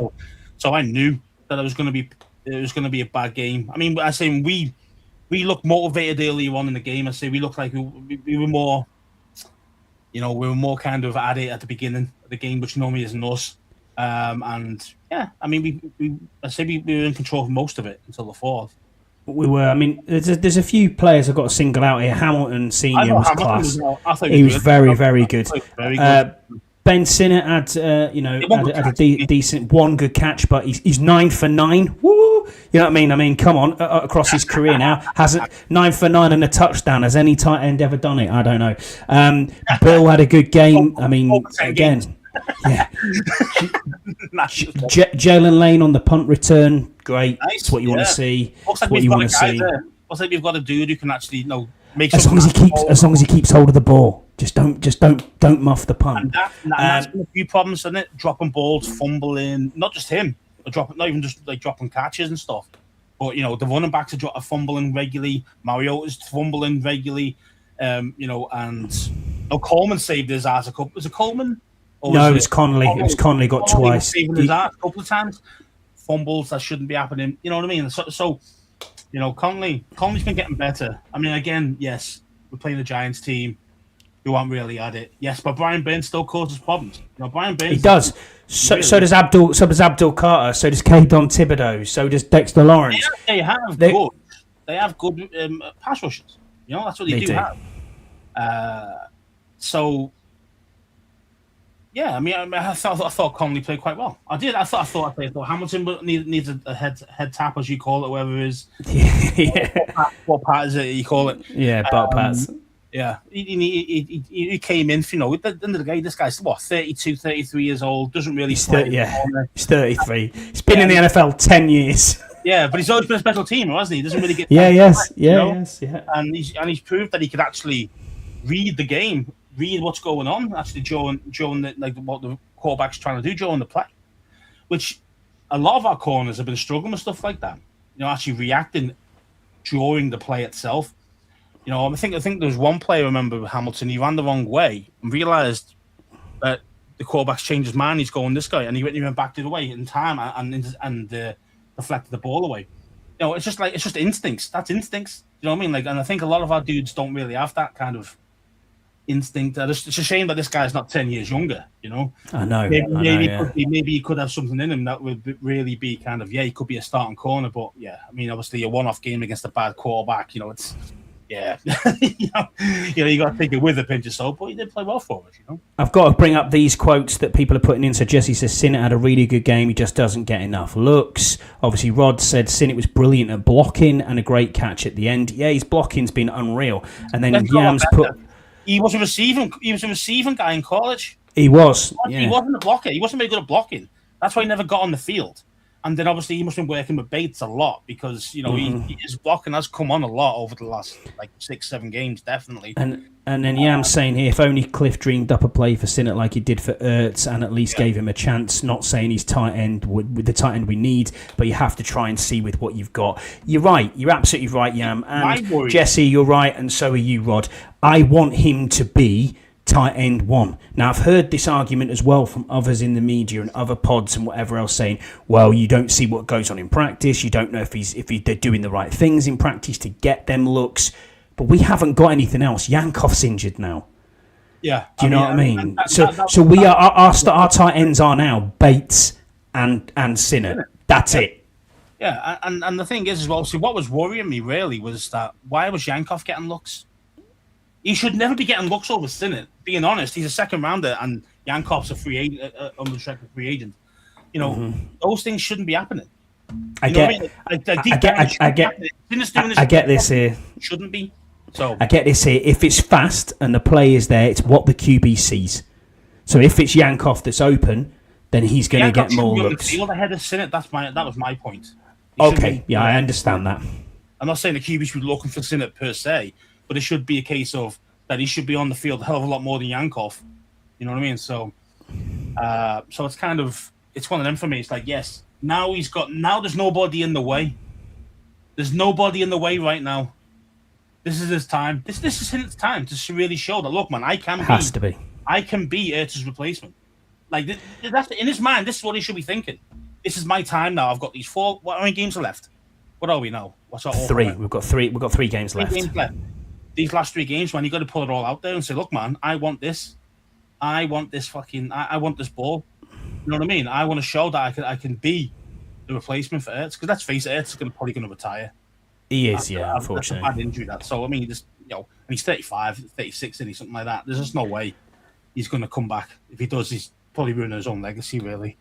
So I knew that it was going to be a bad game. I mean, I say we looked motivated earlier on in the game. I say we looked like we were more, we were more kind of at it at the beginning of the game, which normally isn't us. And yeah, I mean, we were in control for most of it until the fourth. We were. I mean, there's a few players I've got to single out here. Hamilton Senior was class. He was very, very good. Ben Sinnott had a decent one good catch, but he's 9 for 9. Woo! You know what I mean? I mean, come on, across his career now, hasn't 9 for 9 and a touchdown. Has any tight end ever done it? I don't know. Bill had a good game. I mean, again, yeah. Jalen Lane on the punt return, great. Nice, it's what you want to see. Looks like what you want to see. Looks like we've got a dude who can actually, make. As long as he keeps hold of the ball. Just don't muff the punt. And that's been a few problems, isn't it? Dropping balls, fumbling. Not just him, but not even just like dropping catches and stuff. But the running backs are fumbling regularly. Mariota's fumbling regularly. And Coleman saved his ass a couple. Was it Coleman? No, it was Connolly. It was Connolly got twice. Saving his ass a couple of times. Fumbles that shouldn't be happening. You know what I mean? So Connolly's been getting better. I mean, again, yes, we're playing the Giants team who aren't really at it. Yes, but Brian Burns still causes problems. Brian Burns. He does. So does Abdul Carter. So does Don Thibodeau. So does Dexter Lawrence. They have good pass rushers. That's what they do have. So. Yeah, I mean, I thought Connolly played quite well. I did. I thought Hamilton needs a head tap, as you call it, whatever it is. Yeah. What pat is it you call it? Yeah, butt pats. Yeah, he came in. At the end of the day, this guy's 32, 33 years old. Doesn't really. He's 33. He's been in the NFL 10 years. Yeah, but he's always been a special teamer, hasn't he? He doesn't really get. Yes. And he's proved that he could actually read the game. Read what's going on, actually, during what the quarterback's trying to do during the play, which a lot of our corners have been struggling with stuff like that. Actually reacting during the play itself. I think there was one play I remember with Hamilton. He ran the wrong way and realized that the quarterback's changed his mind. He's going this guy, and he went back the other way in time and deflected the ball away. It's just instincts. That's instincts. You know what I mean? And I think a lot of our dudes don't really have that kind of instinct. It's a shame that this guy's not 10 years younger, I know. Maybe he could have something in him that would really be kind of, he could be a starting corner, but I mean, obviously a one-off game against a bad quarterback, it's you got to take it with a pinch of salt, but he did play well for us, I've got to bring up these quotes that people are putting in. So Jesse says Sinnott had a really good game, he just doesn't get enough looks. Obviously Rod said Sinnott was brilliant at blocking and a great catch at the end. His blocking's been unreal. And then Yams put... He was a receiving guy in college. He was. He wasn't a blocker. He wasn't very good at blocking. That's why he never got on the field. And then obviously he must have been working with Bates a lot because his blocking has come on a lot over the last 6-7 games, definitely. And then Yam's saying here, if only Cliff dreamed up a play for Sinnott like he did for Ertz and at least gave him a chance. Not saying he's tight end with the tight end we need, but you have to try and see with what you've got. You're right. You're absolutely right, Yam. And Jesse, you're right, and so are you, Rod. I want him to be tight end 1. Now, I've heard this argument as well from others in the media and other pods and whatever else saying, well, you don't see what goes on in practice. You don't know if they're doing the right things in practice to get them looks. But we haven't got anything else. Yankoff's injured now. Yeah. Do you know what I mean? So we are our tight ends are now Bates and Sinnott. That's it. Yeah, and the thing is as well, see, what was worrying me really was that why was Yankoff getting looks? He should never be getting looks over Sinnott. Being honest, he's a second rounder, and Yankoff's a free agent, unrestricted free agent. Those things shouldn't be happening. I get this here. Shouldn't be. So I get this here. If it's fast and the play is there, it's what the QB sees. So if it's Yankoff that's open, then he's going to get more looks. Field ahead of Sinnott. That was my point. Okay, I understand that. I'm not saying the QB should be looking for Sinnott per se, but it should be a case of that he should be on the field a hell of a lot more than Yankoff. You know what I mean? So So it's one of them for me. It's like, yes, now there's nobody in the way. There's nobody in the way right now. This is his time. This is his time to really show that, look, man, I can be Ertz's replacement. Like, that's in his mind. This is what he should be thinking. This is my time now. I've got these how many games are left? What are we now? What's our 3? We've got 3 games left. These last 3 games, man, you got to pull it all out there and say, look, man, I want this. I want this ball. You know what I mean? I want to show that I can be the replacement for Ertz. Because let's face it, Ertz is probably going to retire. He is, unfortunately. That's a bad injury, that. So, I mean, and he's 35, 36, and something like that. There's just no way he's going to come back. If he does, he's probably ruining his own legacy, really.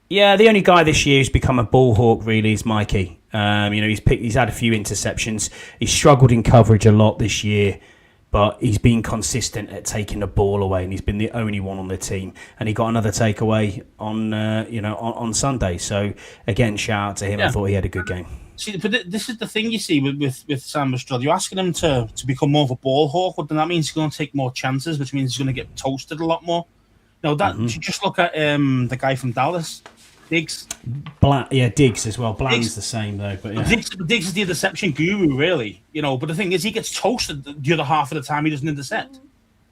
Yeah, the only guy this year who's become a ball hawk really is Mikey. He's had a few interceptions. He's struggled in coverage a lot this year, but he's been consistent at taking the ball away, and he's been the only one on the team. And he got another takeaway on Sunday. So again, shout out to him. Yeah. I thought he had a good game. See, but this is the thing you see with Sam Stroud. You're asking him to become more of a ball hawk, but then that means he's going to take more chances, which means he's going to get toasted a lot more. Now, just look at the guy from Dallas, Diggs. Diggs as well. Bland's the same, though. But yeah. Diggs is the interception guru, really. But the thing is, he gets toasted the other half of the time he doesn't intercept.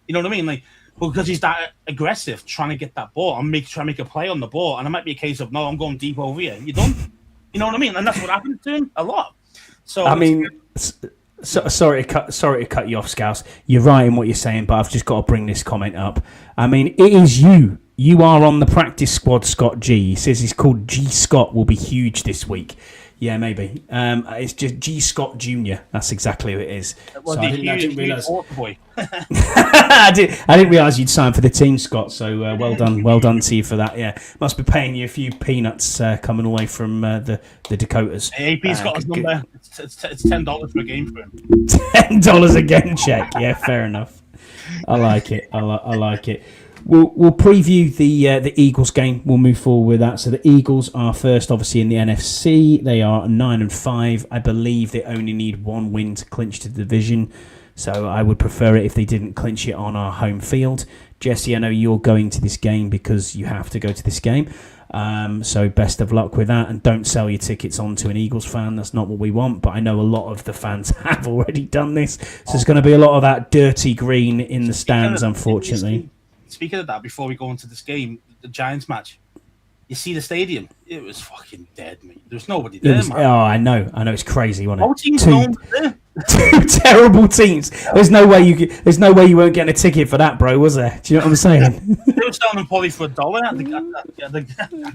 You know what I mean? Like, because he's that aggressive, trying to get that ball and try to make a play on the ball. And it might be a case of, no, I'm going deep over here. You done? You know what I mean? And that's what happened to him a lot. So I mean, sorry to cut you off, Scouse. You're right in what you're saying, but I've just got to bring this comment up. I mean, it is you. You are on the practice squad, Scott G. He says he's called G. Scott, will be huge this week. Yeah, maybe. It's just G. Scott Jr. That's exactly who it is. Well, so I didn't realise. I didn't realise you'd signed for the team, Scott. So well done to you for that. Yeah, must be paying you a few peanuts coming away from the Dakotas. AP's got his number. It's $10 per game for him. $10 a game check. Yeah, fair enough. I like it. I like it. We'll preview the Eagles game. We'll move forward with that. So the Eagles are first, obviously, in the NFC. They are 9-5. I believe they only need one win to clinch the division. So I would prefer it if they didn't clinch it on our home field. Jesse, I know you're going to this game because you have to go to this game. So best of luck with that. And don't sell your tickets on to an Eagles fan. That's not what we want. But I know a lot of the fans have already done this. So there's going to be a lot of that dirty green in the stands, unfortunately. Speaking of that, before we go into this game, the Giants match, you see the stadium, it was fucking dead, mate. There's nobody there, man. Oh, I know. It's crazy, wasn't it? All teams there. 2 terrible teams. There's no way you weren't getting a ticket for that, bro, was there? Do you know what I'm saying? They were selling them probably for $1 at the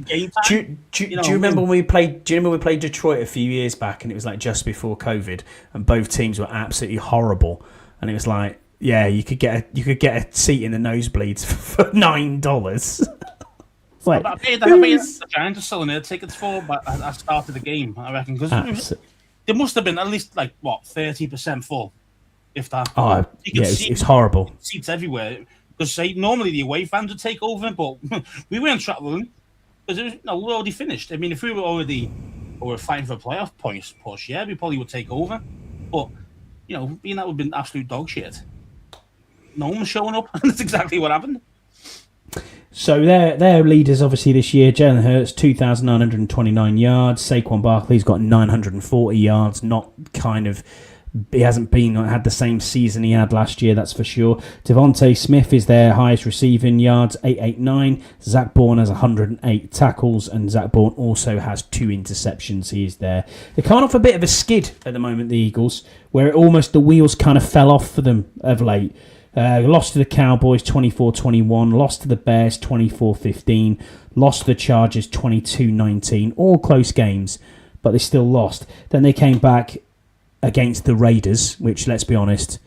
game time. Do you remember when we played? Do you remember we played Detroit a few years back, and it was like just before COVID, and both teams were absolutely horrible, and it was like, yeah, you could get a seat in the nosebleeds for $9. Like, the Giants are selling their tickets for, but I started the game, I reckon, because there must have been at least 30% full, if that. Oh, yeah, it's horrible. Seats everywhere, because normally the away fans would take over, but we weren't traveling because we're already finished. I mean, if we were fighting for playoff points, push, yeah, we probably would take over, but being that would have been absolute dog shit. No one was showing up, and that's exactly what happened. So their leaders, obviously, this year, Jalen Hurts, 2,929 yards. Saquon Barkley's got 940 yards. He hasn't had the same season he had last year, that's for sure. Devontae Smith is their highest receiving yards, 889. Zach Bourne has 108 tackles, and Zach Bourne also has 2 interceptions. He is there. They're kind of a bit of a skid at the moment, the Eagles, where the wheels kind of fell off for them of late. Lost to the Cowboys 24-21, lost to the Bears 24-15, lost to the Chargers 22-19, all close games, but they still lost. Then they came back against the Raiders, which, let's be honest,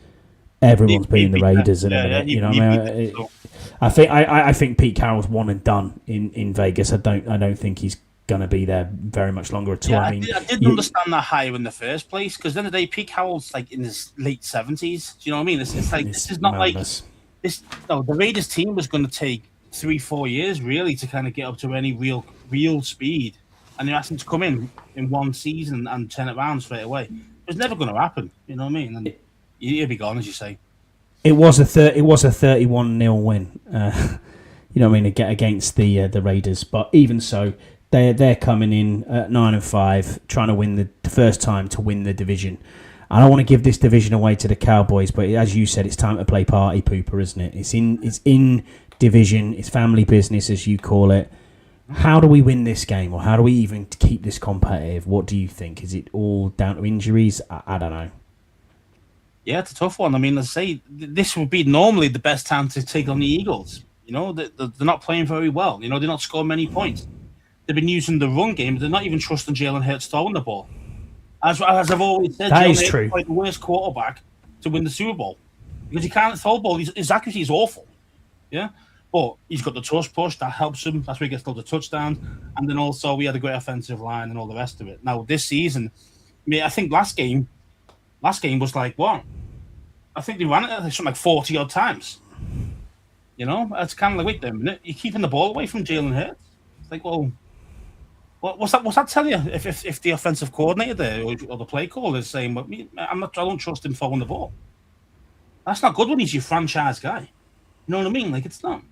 everyone's beating the Raiders in a minute. You know what I mean? I think Pete Carroll's one and done in Vegas. I don't think he's going to be there very much longer at all. I didn't understand that hire in the first place, because then the day Pete Carroll's in his late 70s. Do you know what I mean? It's like, this is not madness. The Raiders team was going to take 3-4 years really to kind of get up to any real speed, and they're asking to come in one season and turn it around straight away. It was never going to happen. You know what I mean? And he'll be gone, as you say. It was a 31-0 win. you know what I mean, against the Raiders. But even so, they're coming in at 9-5, trying to win the first time to win the division. I don't want to give this division away to the Cowboys, but as you said, it's time to play party pooper, isn't it? It's in division, it's family business, as you call it. How do we win this game, or how do we even keep this competitive? What do you think? Is it all down to injuries? I don't know. Yeah, it's a tough one. I mean, let's say this would be normally the best time to take on the Eagles. You know, they're not playing very well. You know, they're not scoring many points. They've been using the run game. They're not even trusting Jalen Hurts throwing the ball. As I've always said, that Jalen is Hurts true. is like the worst quarterback to win the Super Bowl because he can't throw the ball. His accuracy is awful. Yeah, but he's got the tush push that helps him. That's where he gets all the touchdowns. And then also we had a great offensive line and all the rest of it. Now this season, I think last game was like what? I think they ran it something like 40 odd times. You know, it's kind of like, wait a minute, you're keeping the ball away from Jalen Hurts. It's like, well, what's that tell you? If the offensive coordinator there or the play caller is saying, well, I don't trust him throwing the ball. That's not good when he's your franchise guy. You know what I mean? Like, it's not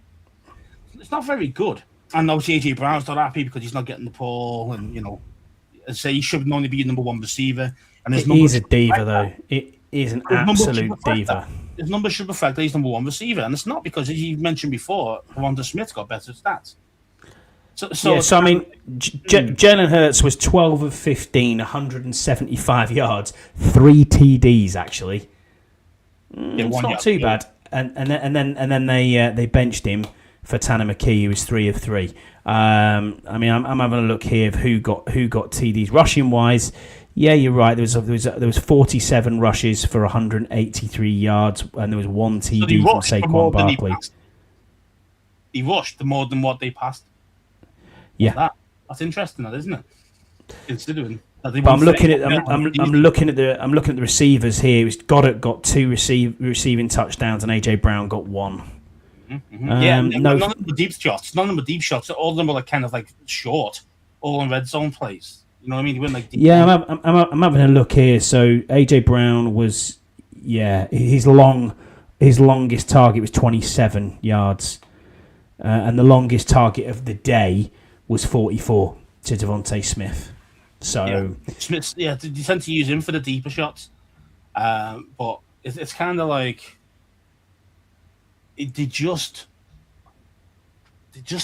very good. And obviously AJ Brown's not happy because he's not getting the ball, and you know, say he should only be number one receiver. And he's a diva, though. It is an absolute diva. His numbers should reflect that he's number one receiver, and it's not because, as you mentioned before, Rhonda Smith's got better stats. So I mean, Jalen Hurts was 12 of 15, 175 yards, 3 TDs actually. It's not too bad. And then they benched him for Tanner McKee, who was 3 of 3. I mean, I'm having a look here of who got TDs rushing wise. Yeah, you're right. There was 47 rushes for 183 yards, and there was 1 TD from Saquon Barkley. He rushed more than what they passed. Yeah, that's interesting, isn't it? Considering. But I'm looking at the receivers here. Goddard got 2 receiving touchdowns, and AJ Brown got 1. Mm-hmm. None of them were deep shots. All of them were like kind of like short, all in red zone plays. You know what I mean? He went like deep. Yeah, I'm having a look here. So AJ Brown was, his longest target was 27 yards, and the longest target of the day was 44 to Devontae Smith. So Smith, they tend to use him for the deeper shots, but it's kind of like they're just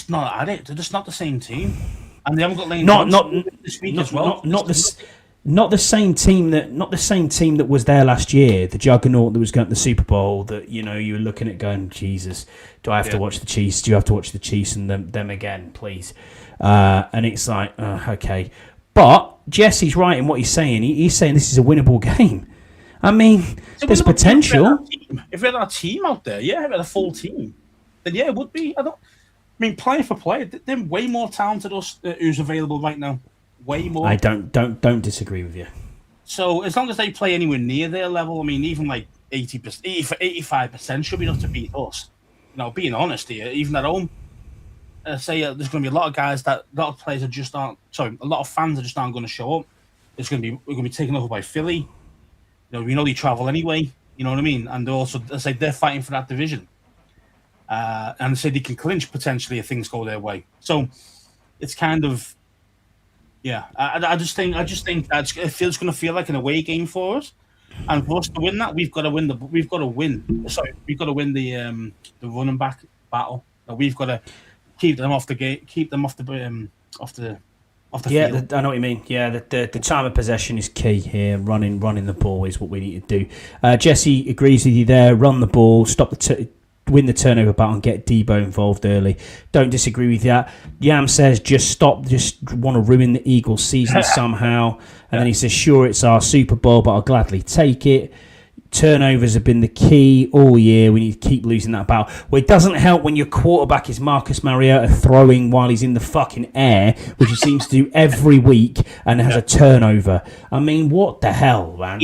not at it. They're just not the same team. And they haven't got Lane Johnson this week as well. Not the same team that was there last year. The juggernaut that was going to the Super Bowl. That you were looking at going, Jesus, do I have to watch the Chiefs? Do you have to watch the Chiefs and them again, please? And it's like, okay, but Jesse's right in what he's saying. He's saying this is a winnable game. I mean, there's potential. If we had our team out there, if we had a full team, then it would be. I mean, player for player, they're way more talented us who's available right now. Way more. I don't disagree with you. So as long as they play anywhere near their level, I mean, even like 80%, 85% should be enough to beat us. You know, being honest here, even at home, there's going to be a lot of guys a lot of players a lot of fans just aren't going to show up. We're going to be taken over by Philly. We know they travel anyway. You know what I mean? And also, they're fighting for that division. And they can clinch potentially if things go their way. So it's kind of, I just think that it feels going to feel like an away game for us. And for us to win that, we've got to win the running back battle. We've got to keep them off the gate, keep them off the field. I know what you mean. Yeah, the time of possession is key here. Running the ball is what we need to do. Jesse agrees with you there. Run the ball, win the turnover battle and get Debo involved early. Don't disagree with that. Yam says just want to ruin the Eagles season somehow. And then he says, sure, it's our Super Bowl, but I'll gladly take it. Turnovers have been the key all year. We need to keep losing that battle. Well, it doesn't help when your quarterback is Marcus Mariota throwing while he's in the fucking air, which he seems to do every week, and has a turnover. I mean, what the hell, man?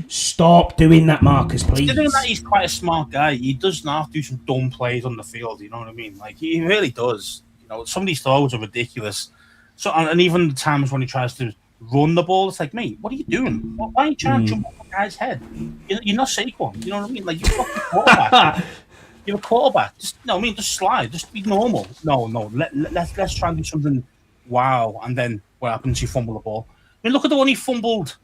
Stop doing that, Marcus, please. Considering that he's quite a smart guy, he does not have to do some dumb plays on the field. You know what I mean? Like, he really does. Some of these throws are ridiculous. So, and even the times when he tries to run the ball, it's like, mate, what are you doing? Why are you trying to jump on the guy's head? You're not Saquon. You know what I mean? Like, you're fucking quarterback. You're a quarterback. Just just slide. Just be normal. No. Let's try and do something. Wow. And then what happens? You fumble the ball. I mean, look at the one he fumbled.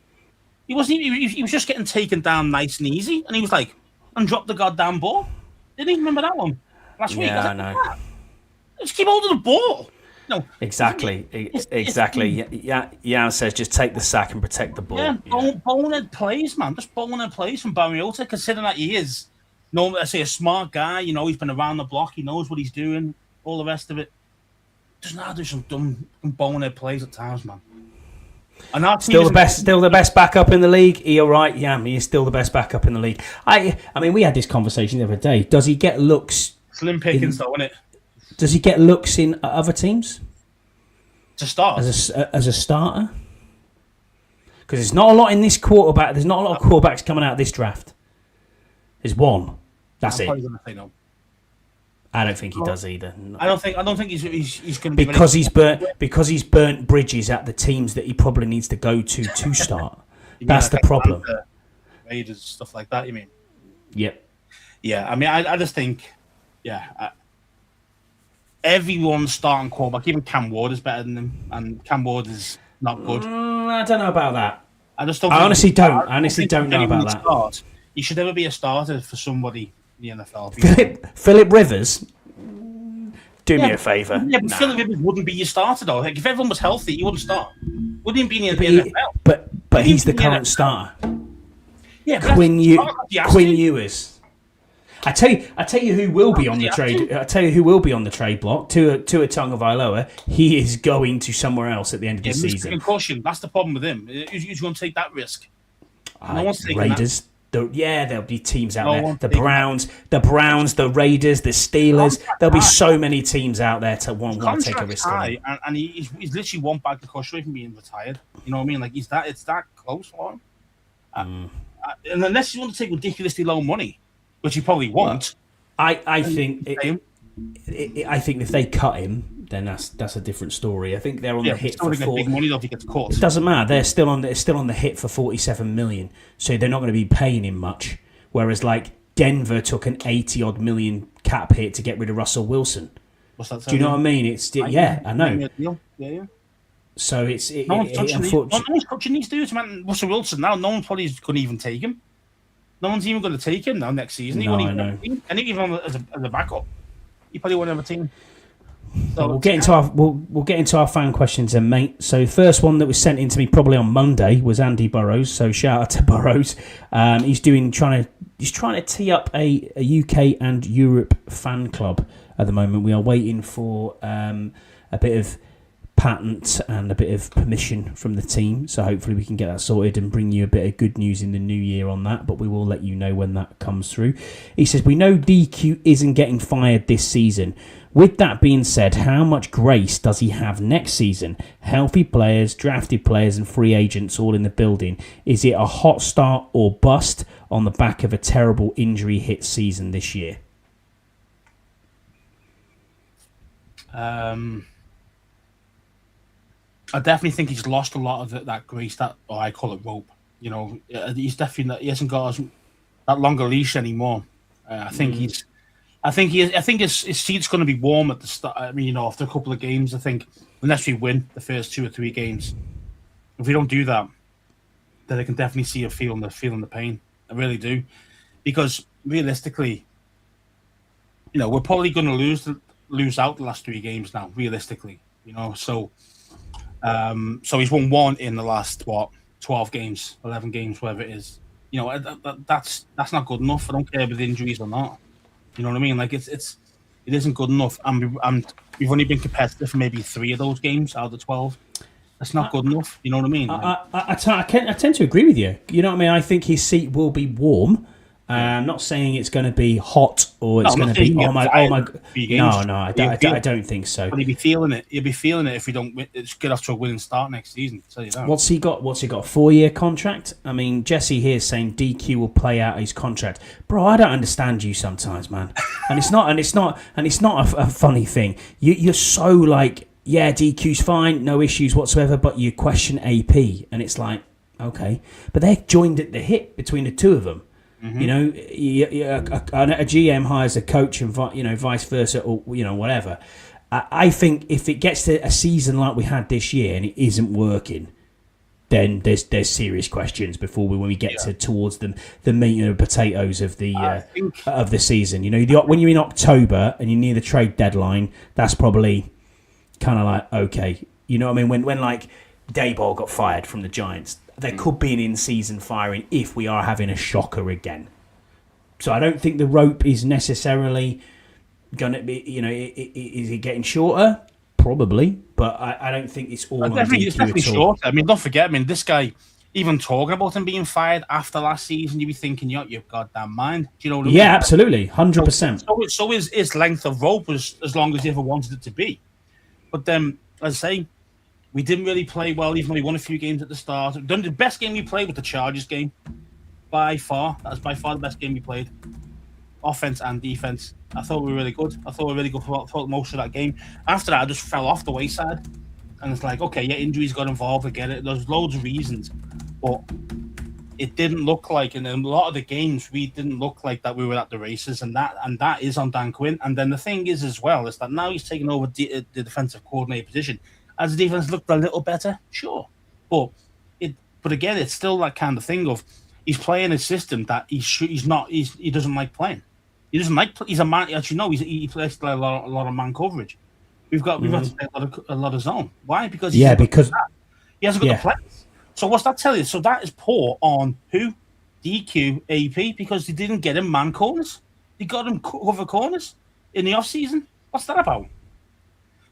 He wasn't. He was just getting taken down nice and easy, and he was like, and dropped the goddamn ball. Didn't he remember that one last week? Yeah, I know. Just keep holding the ball. No, exactly. Yeah, says just take the sack and protect the ball. Yeah, bonehead plays, man. Just bonehead plays from Mariota, considering that he is, I say, a smart guy. He's been around the block. He knows what he's doing. All the rest of it. Just now do some dumb bonehead plays at times, man. And still the best backup in the league. You're right, yeah. He is still the best backup in the league. I mean, we had this conversation the other day. Does he get looks? Slim pickings, though, isn't it? Does he get looks in other teams? To start as a starter? Because there's not a lot in this quarterback. There's not a lot of quarterbacks coming out of this draft. There's one. That's it. Probably gonna say no. I don't think he does either. No. I don't think he's going to because he's burnt bridges at the teams that he probably needs to go to start. That's the problem. Raiders, stuff like that. You mean? Yep. Yeah. I mean, I just think, everyone's starting quarterback. Even Cam Ward is better than him, and Cam Ward is not good. I don't know about that. I just don't. I honestly don't know about that. You should never be a starter for somebody. The NFL. Philip Rivers, do me a favour. Yeah, but Philip Rivers wouldn't be your starter though. Like if everyone was healthy, he wouldn't start. Wouldn't even be in the NFL. But he's the current starter. Yeah, Quinn Ewers. I tell you who will be on the trade. I tell you who will be on the trade block. Tua Tagovailoa. He is going to somewhere else at the end of the season. Concussion. That's the problem with him. Who's going to take that risk? No one's taking Raiders. That. There'll be teams out there. The Browns, the Raiders, the Steelers. There'll be so many teams out there to want to take a risk on him. And he's literally one bag of cushion from being retired. You know what I mean? Like it's that close for him. And unless you want to take ridiculously low money, which he probably won't. I think if they cut him, then that's a different story. I think they're on the hit for big money though if he gets caught. It doesn't matter. They're still on the hit for $47 million, so they're not going to be paying him much. Whereas like Denver took an $80-odd million cap hit to get rid of Russell Wilson. What's that? Do you know what I mean? I know. Yeah. So no one's touching these dudes, man. Russell Wilson now. No one probably going to even take him. No one's even going to take him now next season. He won't even have a team. And even as a backup, he probably won't have a team. So we'll get into our fan questions then, mate. So the first one that was sent in to me probably on Monday was Andy Burrows. So shout out to Burrows. He's trying to tee up a UK and Europe fan club at the moment. We are waiting for a bit of patent and a bit of permission from the team, so hopefully we can get that sorted and bring you a bit of good news in the new year on that, but we will let you know when that comes through. He says, we know DQ isn't getting fired this season. With that being said, how much grace does he have next season? Healthy players, drafted players and free agents all in the building. Is it a hot start or bust on the back of a terrible injury hit season this year? I definitely think he's lost a lot of that grace, I call it rope. He's definitely he hasn't got that longer leash anymore. I think his seat's going to be warm at the start. I mean, after a couple of games, I think unless we win the first 2 or 3 games, if we don't do that, then I can definitely see feeling the pain. I really do, because realistically, we're probably going to lose out the last 3 games now. Realistically, so. So he's won 1 in the last 12 games, 11 games, whatever it is. That's not good enough. I don't care with injuries or not. You know what I mean? Like it isn't good enough. And we've only been competitive for maybe 3 of those games out of the 12. That's not good enough. You know what I mean? I tend to agree with you. You know what I mean? I think his seat will be warm. I'm not saying it's going to be hot or it's going to be no. I don't think so. But he'll be feeling it. He'll be feeling it if we don't get off to a winning start next season. I'll tell you that. What's he got? A 4-year contract? I mean, Jesse here is saying DQ will play out his contract. Bro, I don't understand you sometimes, man. And it's not a funny thing. You're so like, yeah, DQ's fine, no issues whatsoever, but you question AP, and it's like, okay, but they're joined at the hip between the two of them. You know, a GM hires a coach and vice versa, or whatever. I think if it gets to a season like we had this year and it isn't working, then there's serious questions before when we get towards the meat and potatoes of the season. When you're in October and you're near the trade deadline, that's probably kind of like, okay, you know what I mean? When like Daboll got fired from the Giants, there could be an in-season firing if we are having a shocker again. So I don't think the rope is necessarily going to be, is it getting shorter? Probably, but I don't think it's all on DQ It's definitely at all. short. I mean, don't forget, this guy, even talking about him being fired after last season, you'd be thinking, you're your goddamn mind. Do you know what I mean? Yeah, absolutely, 100%. So his length of rope was as long as he ever wanted it to be. But then, as I say, we didn't really play well, even though we won a few games at the start. The best game we played was the Chargers game, by far. That was by far the best game we played. Offense and defense. I thought we were really good. For most of that game. After that, I just fell off the wayside. And it's like, okay, yeah, injuries got involved. I get it. There's loads of reasons. But it didn't look like, in a lot of the games, we didn't look like that we were at the races. And that is on Dan Quinn. And then the thing is as well, is that now he's taken over the defensive coordinator position. As the defense looked a little better, sure. But again, it's still that kind of thing of he's playing a system that he doesn't like playing. He doesn't like. He's a man. As you know, he plays a lot of man coverage. We've got to play a lot of zone. Why? Because he hasn't got the players. So what's that tell you? So that is poor on who? DQ, AP, because they didn't get him man corners. They got him cover corners in the off season. What's that about?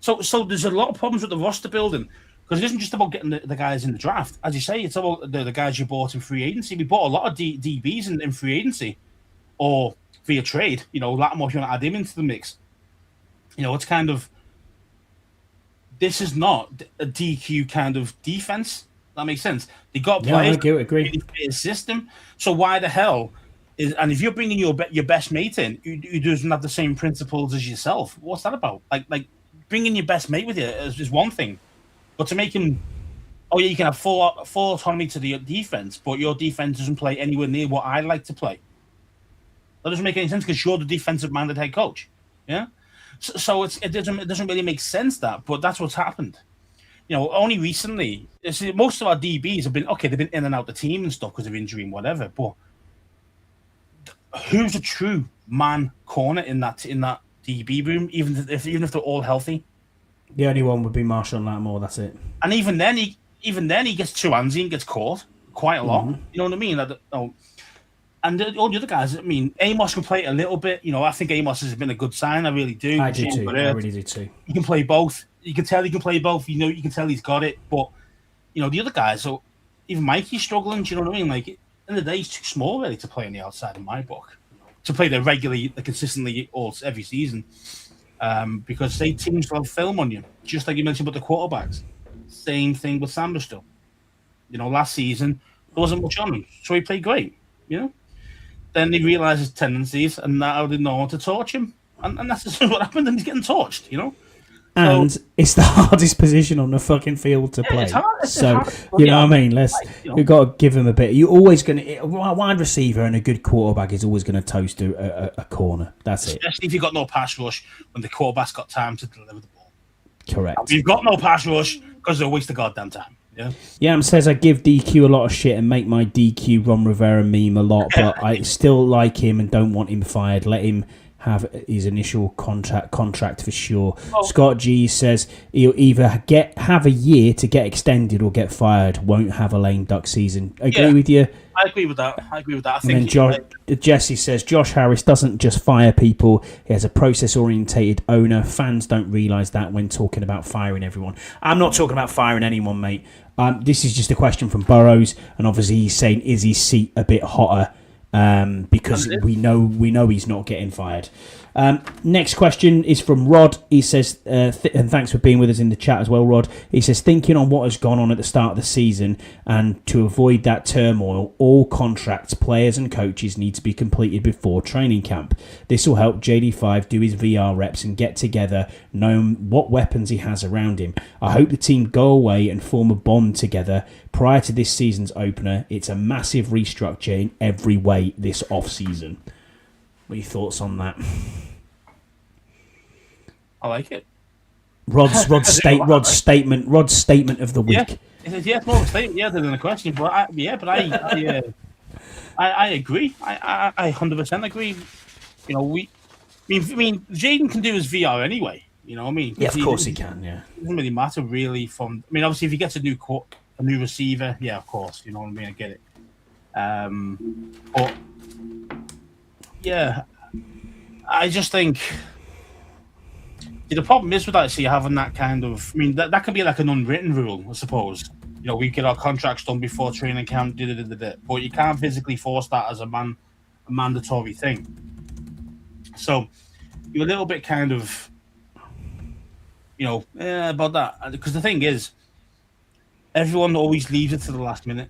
So there's a lot of problems with the roster building because it isn't just about getting the guys in the draft. As you say, it's about the guys you bought in free agency. We bought a lot of DBs in free agency or via trade. Lattimore, if you want to add him into the mix. It's kind of, this is not a DQ kind of defense. That makes sense. They got players. I agree. A system. So why the hell and if you're bringing your best mate in who doesn't have the same principles as yourself, what's that about? Like bringing your best mate with you is one thing, but to make him, you can have full autonomy to the defense, but your defense doesn't play anywhere near what I like to play. That doesn't make any sense because you're the defensive-minded head coach. Yeah, so it doesn't really make sense but that's what's happened. Only recently, most of our DBs have been they've been in and out the team and stuff because of injury and whatever. But who's a true man corner in that DB room, even if they're all healthy? The only one would be Marshawn Lattimore. That's it. And even then, he gets too handsy and gets caught quite a lot. You know what I mean? And all the other guys, Amos can play a little bit. I think Amos has been a good sign. I really do. I do too. I really do too. He can play both. You can tell he can play both. You can tell he's got it. But the other guys, so even Mikey's struggling. Do you know what I mean? Like, in the day, he's too small really to play on the outside in my book. To play there regularly, consistently, every season, because they teams will have film on you, just like you mentioned about the quarterbacks. Same thing with Samba still. Last season there wasn't much on him, so he played great. Then he realised his tendencies, and now they know how to torch him, and that's just what happened. And he's getting torched. And it's the hardest position on the fucking field to play. It's hard. You know what I mean? We've got to give him a bit. You're always going to, a wide receiver and a good quarterback is always going to toast a corner. That's it. Especially if you've got no pass rush when the quarterback's got time to deliver the ball. Correct. If you've got no pass rush because they're a waste of goddamn time. Yeah. Yam says I give DQ a lot of shit and make my DQ Ron Rivera meme a lot, but I still like him and don't want him fired. Let him have his initial contract for sure. Scott G says he'll either have a year to get extended or get fired. Won't have a lame duck season. Agree with you? I agree with that. I think. And then Jesse says Josh Harris doesn't just fire people. He has a process-orientated owner. Fans don't realise that when talking about firing everyone. I'm not talking about firing anyone, mate. This is just a question from Burrows, and obviously he's saying, is his seat a bit hotter? Because we know he's not getting fired. Next question is from Rod. He says, and thanks for being with us in the chat as well, Rod. He says, thinking on what has gone on at the start of the season and to avoid that turmoil, all contracts, players and coaches need to be completed before training camp. This will help JD5 do his VR reps and get together, knowing what weapons he has around him. I hope the team go away and form a bond together prior to this season's opener. It's a massive restructure in every way this off-season. What are your thoughts on that? I like it. Rod's statement of the week. Yeah, it's more of a statement, than a question. But I agree. I 100% agree. You know, I mean, Jayden can do his VR anyway. You know what I mean? Yeah, of course he can. Yeah, it doesn't really matter really. Obviously, if he gets a new receiver, yeah, of course. You know what I mean? I get it. But yeah, I just think the problem is with actually having that kind of. I mean, that can be like an unwritten rule, I suppose. You know, we get our contracts done before training camp, but you can't physically force that as a mandatory thing. So you're a little bit kind of, about that. Because the thing is, everyone always leaves it to the last minute.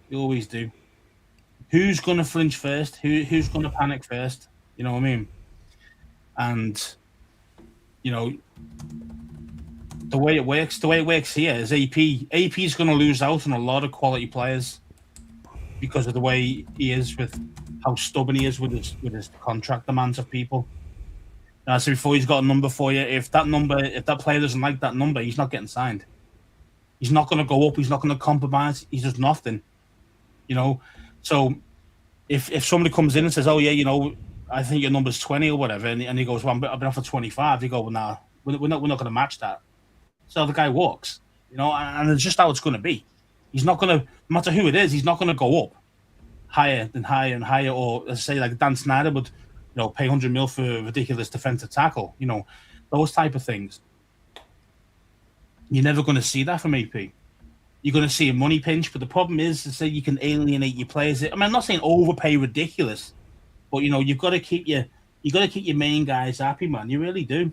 They always do. Who's going to flinch first? Who's going to panic first? You know what I mean? And, the way it works here is AP is going to lose out on a lot of quality players because of the way he is with how stubborn he is with his contract demands of people. So before he's got a number for you, if that player doesn't like that number, he's not getting signed. He's not going to go up. He's not going to compromise. He's just nothing. So if somebody comes in and says, "Oh yeah, I think your number's 20 or whatever," and he goes, "Well, I've been offered 25," they go, "Well, nah, we're not going to match that." So the guy walks, and it's just how it's going to be. He's not going to, no matter who it is, he's not going to go up higher and higher and higher, or let's say like Dan Snyder would, pay 100 mil for a ridiculous defensive tackle, those type of things. You're never going to see that from AP. You're going to see a money pinch, but the problem is to say you can alienate your players. I mean, I'm not saying overpay ridiculous, but you've got to keep your main guys happy, man. You really do.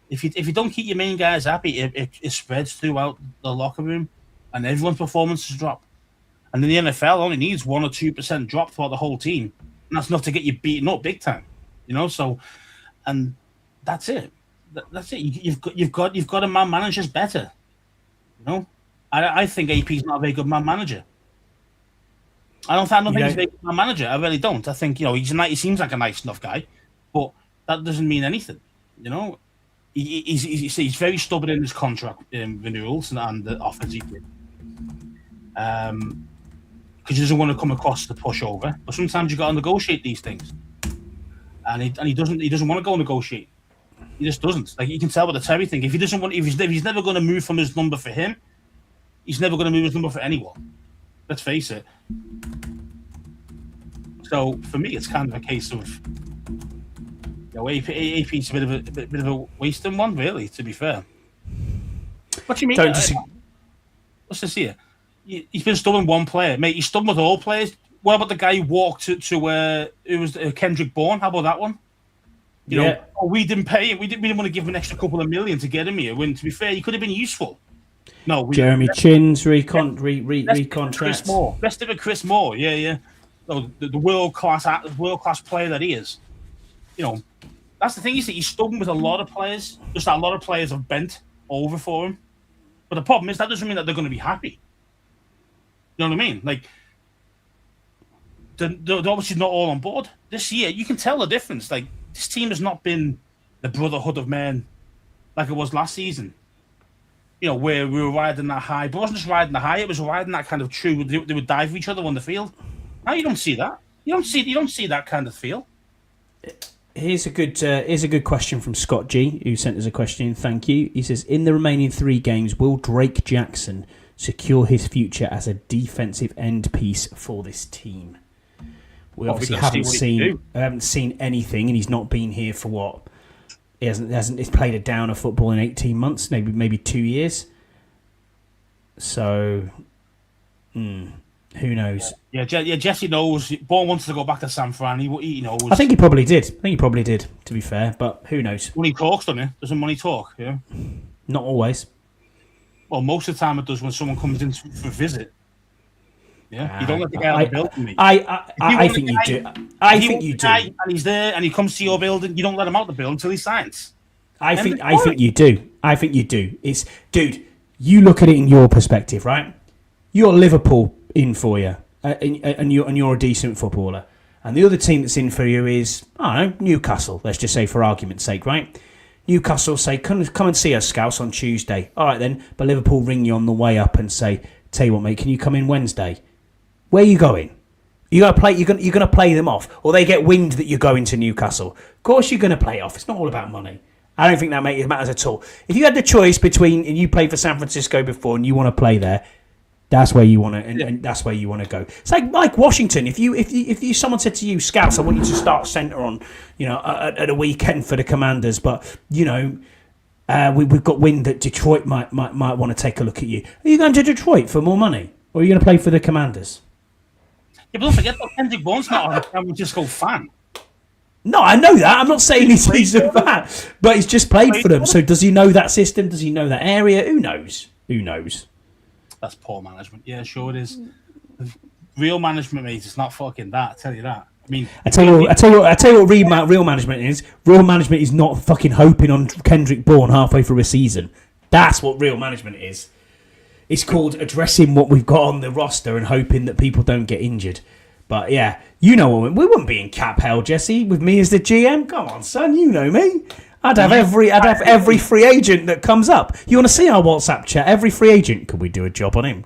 If you don't keep your main guys happy, it spreads throughout the locker room, and everyone's performances drop. And in the NFL, only needs 1 or 2% drop throughout the whole team, and that's enough to get you beaten up big time. So, and that's it. That's it. You've got to man managers better. I think AP's not a very good man manager. I don't think he's a very good man manager. I really don't. I think he seems like a nice enough guy, but that doesn't mean anything. He's very stubborn in his contract renewals and the offers he did. Because he doesn't want to come across as the pushover. But sometimes you got to negotiate these things, and he doesn't want to go negotiate. He just doesn't. Like you can tell with the Terry thing. If he's never going to move from his number for him, he's never going to move his number for anyone. Let's face it. So for me, it's kind of a case of. AP's a bit of a wasting one, really. To be fair, what do you mean? Let's just see it. He's been stubborn one player, mate. He's stubborn with all players. What about the guy who walked to where it was Kendrick Bourne? How about that one? We didn't pay him. We didn't want to give him an extra couple of million to get him here. When to be fair, he could have been useful. No, Jeremy Chin's recontract. Let's do it, Chris Moore. Yeah. No, the world class player that he is. That's the thing. He's stubborn with a lot of players. Just a lot of players have bent over for him. But the problem is that doesn't mean that they're going to be happy. You know what I mean? Like, they're obviously not all on board. This year, you can tell the difference. Like, this team has not been the brotherhood of men like it was last season. Where we were riding that high. But it wasn't just riding the high, it was riding that kind of true. They would dive for each other on the field. Now you don't see that. You don't see that kind of feel. Here's a good question from Scott G, who sent us a question. Thank you. He says, in the remaining 3 games, will Drake Jackson secure his future as a defensive end piece for this team? We obviously haven't seen anything, and he's not been here for what? He's played a down of football in 18 months, maybe 2 years. So, who knows? Yeah, Jesse knows. Bourne wants to go back to San Fran. He knows. I think he probably did. To be fair, but who knows? Money talks, doesn't it? Doesn't money talk? Yeah. Not always. Well, most of the time it does when someone comes in for a visit. Yeah, you don't let the guy out of the building. I think you do. I think you do. And he's there, and he comes to your building. You don't let him out the building until he signs. I think you do. It's, dude. You look at it in your perspective, right? you got Liverpool in for you, and you're a decent footballer, and the other team that's in for you is, I don't know, Newcastle. Let's just say for argument's sake, right? Newcastle say, come and see us, Scouse, on Tuesday. All right then, but Liverpool ring you on the way up and say, tell you what, mate, can you come in Wednesday? Where are you going? You're gonna play them off, or they get wind that you're going to Newcastle. Of course, you're gonna play it off. It's not all about money. I don't think that matters at all. If you had the choice between, and you played for San Francisco before, and you want to play there, that's where you want to, and that's where you want to go. It's like Washington. If you someone said to you, Scouts, I want you to start centre on, at a weekend for the Commanders, but we've got wind that Detroit might want to take a look at you. Are you going to Detroit for more money, or are you going to play for the Commanders? Yeah, but don't forget that Kendrick Bourne's not a San Francisco fan. No, I know that. I'm not saying he's a fan, but he's just played for them. So does he know that system? Does he know that area? Who knows? That's poor management. Yeah, sure it is. Real management, mate, it's not fucking that. I tell you that. I mean, I tell you what. Real management is. Real management is not fucking hoping on Kendrick Bourne halfway through a season. That's what real management is. It's called addressing what we've got on the roster and hoping that people don't get injured. But yeah, we wouldn't be in cap hell, Jesse, with me as the GM. Come on, son, you know me. I'd have every free agent that comes up. You want to see our WhatsApp chat? Every free agent. Could we do a job on him?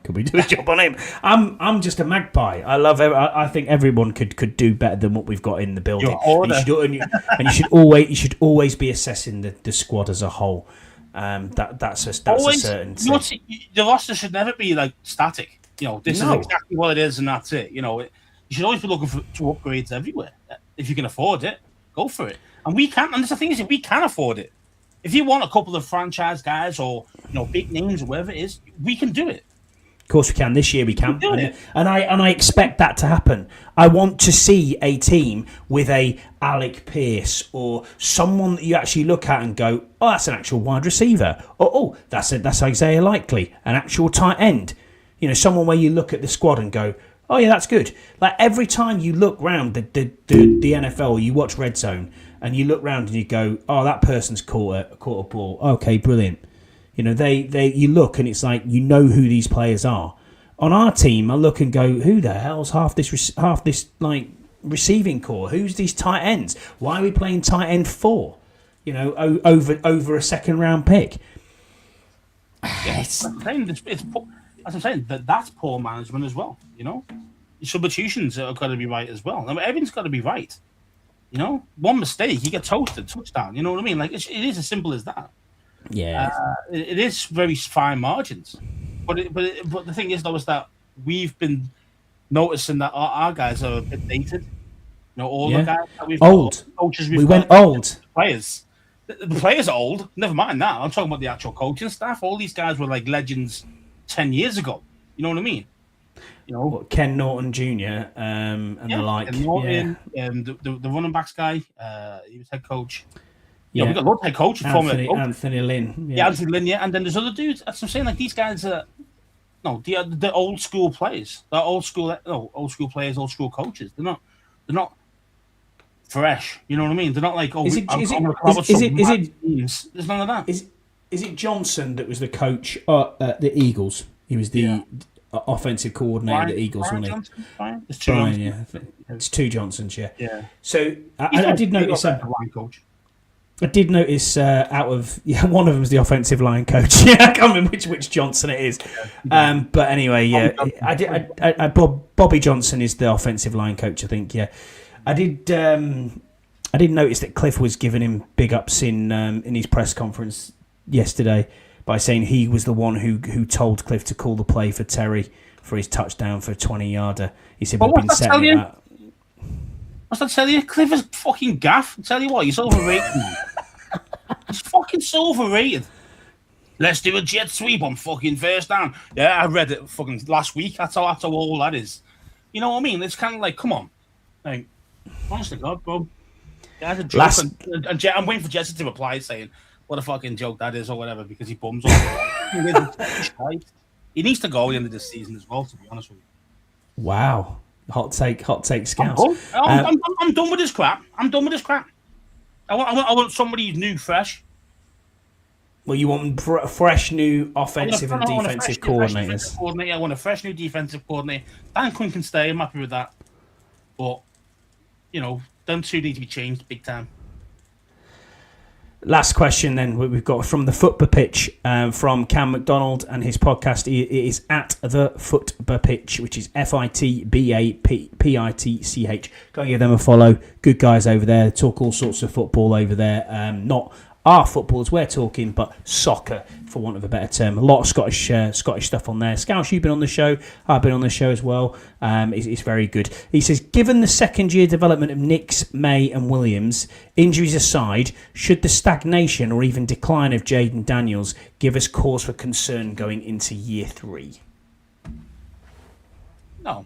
I'm just a magpie. I think everyone could do better than what we've got in the building. You should always be assessing the squad as a whole. That's a certain thing. The roster should never be like static. This is exactly what it is, and that's it. You should always be looking to upgrades everywhere. If you can afford it, go for it. And we can. And the thing is, we can afford it. If you want a couple of franchise guys or big names or whatever it is, we can do it. Of course we can. This year we can. And I expect that to happen. I want to see a team with a Alec Pierce or someone that you actually look at and go, oh, that's an actual wide receiver. Or, oh, that's Isaiah Likely, an actual tight end. Someone where you look at the squad and go, oh yeah, that's good. Like every time you look round the NFL, you watch Red Zone, and you look round and you go, oh, that person's caught a ball. Okay, brilliant. You look and it's like who these players are. On our team, I look and go, who the hell's half this receiving core? Who's these tight ends? Why are we playing tight end 4? Over a second round pick. Yes, as I'm saying, that's poor management as well. Your substitutions have got to be right as well. I mean, everything's got to be right. One mistake, you get toasted, touchdown. You know what I mean? Like it is as simple as that. Yeah, it is very fine margins. But the thing is, though, is that we've been noticing that our guys are a bit dated. The guys that we've old got, coaches we went old. Players. The players are old. Never mind that. I'm talking about the actual coaching staff. All these guys were like legends 10 years ago. You know what I mean? Ken Norton Jr. And the like. Ken Norton, the running backs guy. He was head coach. Yeah, we got a lot of head coach. Anthony Lynn. Yeah, Anthony Lynn. Yeah, and then there's other dudes. That's what I'm saying. Like these guys are, the old school players. They're old school players, old school coaches. They're not fresh. You know what I mean? They're not like There's none of that. Is it Johnson that was the coach at the Eagles? He was the offensive coordinator of the Eagles, wasn't he? Brian? It's Brian, yeah. It's two Johnsons, yeah. Yeah. So I did notice line coach. I did notice one of them is the offensive line coach. Yeah, I can't remember which Johnson it is. But anyway, yeah, Bobby Johnson is the offensive line coach, I think. Yeah, I did notice that Cliff was giving him big ups in his press conference yesterday by saying he was the one who told Cliff to call the play for Terry for his touchdown for a 20-yarder. He said, we've been setting that. What's that tell you? Cliff is fucking gaff. I tell you what, he's overrated. He's fucking so overrated. Let's do a jet sweep on fucking first down. Yeah, I read it fucking last week. That's how old that is. You know what I mean? It's kind of like, come on. Like, honestly, God, bro. Yeah, a joke. I'm waiting for Jesse to reply saying, what a fucking joke that is or whatever, because he bums on. He needs to go at the end of this season as well, to be honest with you. Wow. Hot take, Scouse. I'm done with this crap. I want somebody who's new, fresh. Well, you want fresh new offensive and defensive coordinators. I want a fresh new defensive coordinator. Dan Quinn can stay. I'm happy with that. But, them two need to be changed big time. Last question then we've got from the Football Pitch from Cam McDonald and his podcast. It is at the Football Pitch, which is FITBAPITCH. Go and give them a follow. Good guys over there. They talk all sorts of football over there. Not our football as we're talking, but soccer, for want of a better term. A lot of Scottish stuff on there. Scouse, you've been on the show. I've been on the show as well. It's very good. He says, given the second-year development of Nix, May and Williams, injuries aside, should the stagnation or even decline of Jayden Daniels give us cause for concern going into year 3? No.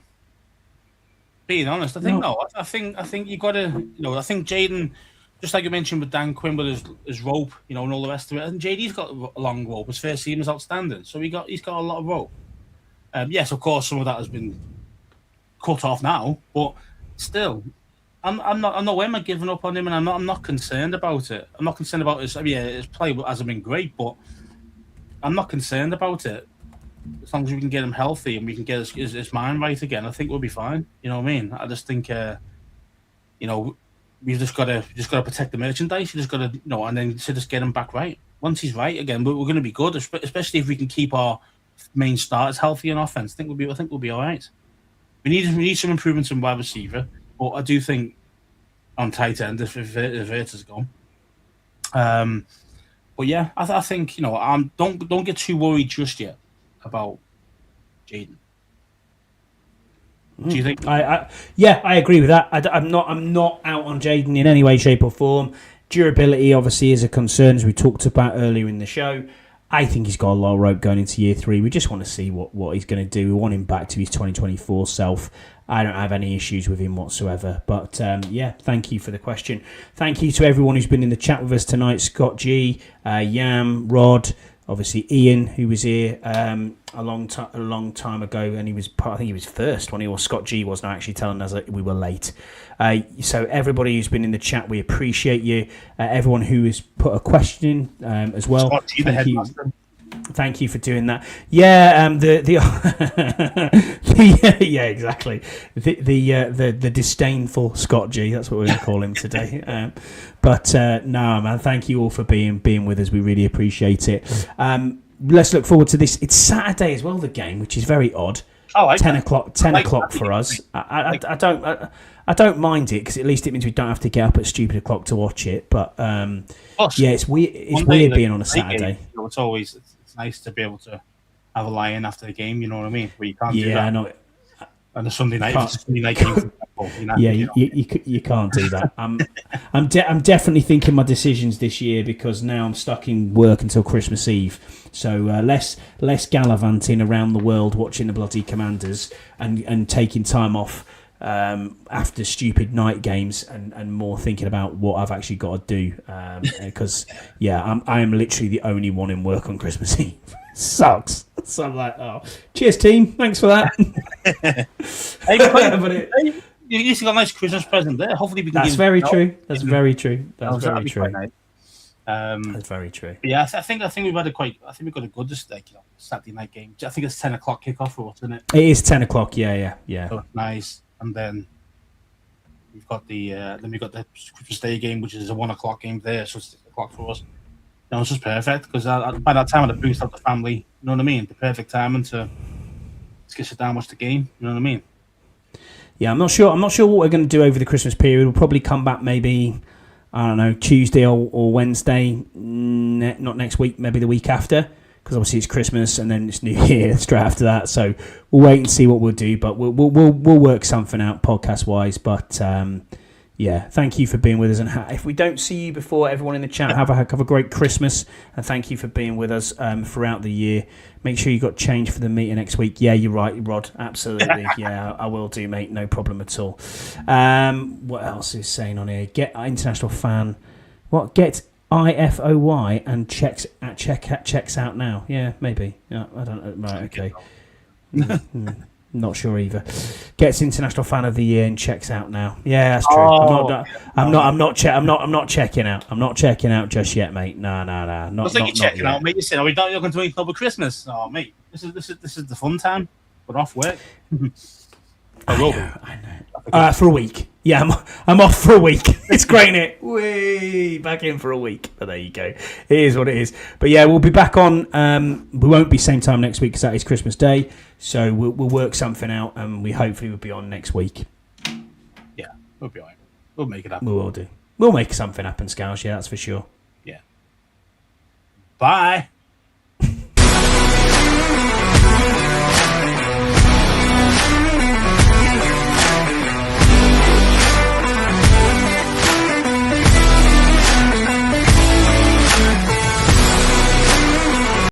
Being honest, I think no. I think you got to, I think Jayden, just like you mentioned with Dan Quinn with his rope, and all the rest of it. And JD's got a long rope. His first season was outstanding, so he's got a lot of rope. Yes, of course, some of that has been cut off now, but still, I'm not giving up on him, and I'm not concerned about it. I'm not concerned about his play hasn't been great, but I'm not concerned about it. As long as we can get him healthy and we can get his mind right again, I think we'll be fine. You know what I mean? I just think, we've just got to protect the merchandise. You just got to, and then just get him back right. Once he's right again, we're going to be good, especially if we can keep our main starters healthy in offense. I think we'll be all right. We need some improvements in wide receiver, but I do think on tight end if Verta's gone. But yeah, I think don't get too worried just yet about Jayden. Do you think? I agree with that. I'm not out on Jayden in any way, shape, or form. Durability obviously is a concern, as we talked about earlier in the show. I think he's got a lot of rope going into year 3. We just want to see what he's going to do. We want him back to his 2024 self. I don't have any issues with him whatsoever. But thank you for the question. Thank you to everyone who's been in the chat with us tonight. Scott G, Yam, Rod. Obviously, Ian, who was here a long time ago, and I think he was first when Scott G was now actually telling us that we were late. So everybody who's been in the chat, we appreciate you. Everyone who has put a question in as well. Scott G, the headmaster. Thank you for doing that. Yeah, yeah, exactly. The disdainful Scott G. That's what we're going to call him today. But no, man. Thank you all for being with us. We really appreciate it. Let's look forward to this. It's Saturday as well. The game, which is very odd. 10 o'clock for us. I don't mind it because at least it means we don't have to get up at stupid o'clock to watch it. But it's weird. It's weird being on a Saturday. It's nice to be able to have a lie-in after the game. You know what I mean? Where you can't do that. I know. And a Sunday night game. You can't do that. I'm definitely thinking my decisions this year because now I'm stuck in work until Christmas Eve. So less gallivanting around the world watching the bloody Commanders and taking time off after stupid night games and more thinking about what I've actually got to do because I am literally the only one in work on Christmas Eve. Sucks. So I'm like, cheers team, thanks for that. You used to got a nice Christmas present there. Hopefully we can. That's very true. That's very true. That's very true. That's very true. Yeah, I think we've had we've got a good Saturday night game. I think it's 10 o'clock kickoff for us, isn't it? It is 10 o'clock. Yeah. So nice. And then we've got the Christmas Day game, which is a 1 o'clock game there, so it's 6 o'clock for us. It's just perfect because by that time I'd boost up the family. You know what I mean? The perfect timing to get sit down and watch the game. You know what I mean? Yeah, I'm not sure what we're going to do over the Christmas period. We'll probably come back maybe, I don't know, Tuesday or Wednesday. Not next week, maybe the week after. Because obviously it's Christmas and then it's New Year straight after that. So we'll wait and see what we'll do. But we'll work something out podcast wise. But thank you for being with us. And if we don't see you before, everyone in the chat, have a great Christmas. And thank you for being with us throughout the year. Make sure you got change for the meeting next week. Yeah, you're right, Rod. Absolutely. Yeah, I will do, mate. No problem at all. What else is saying on here? Get international fan. What? Get IFOY and checks out now. Yeah, maybe. Yeah, I don't know. Right, okay. Not sure either. Gets International Fan of the Year and checks out now. Yeah, that's true. Oh, I'm not checking out. I'm not checking out just yet, mate. No. I think you're checking out, mate. You said, "Are we not going to eat over Christmas?" Oh, mate, this is the fun time. We're off work. I know. For a week. Yeah, I'm off for a week. It's great, isn't it? Whee! Back in for a week. But there you go. It is what it is. But yeah, we'll be back on. We won't be same time next week because that is Christmas Day. So we'll work something out, and we hopefully will be on next week. Yeah, we'll be all right. We'll make it happen. We will do. We'll make something happen, Scouse. Yeah, that's for sure. Yeah. Bye.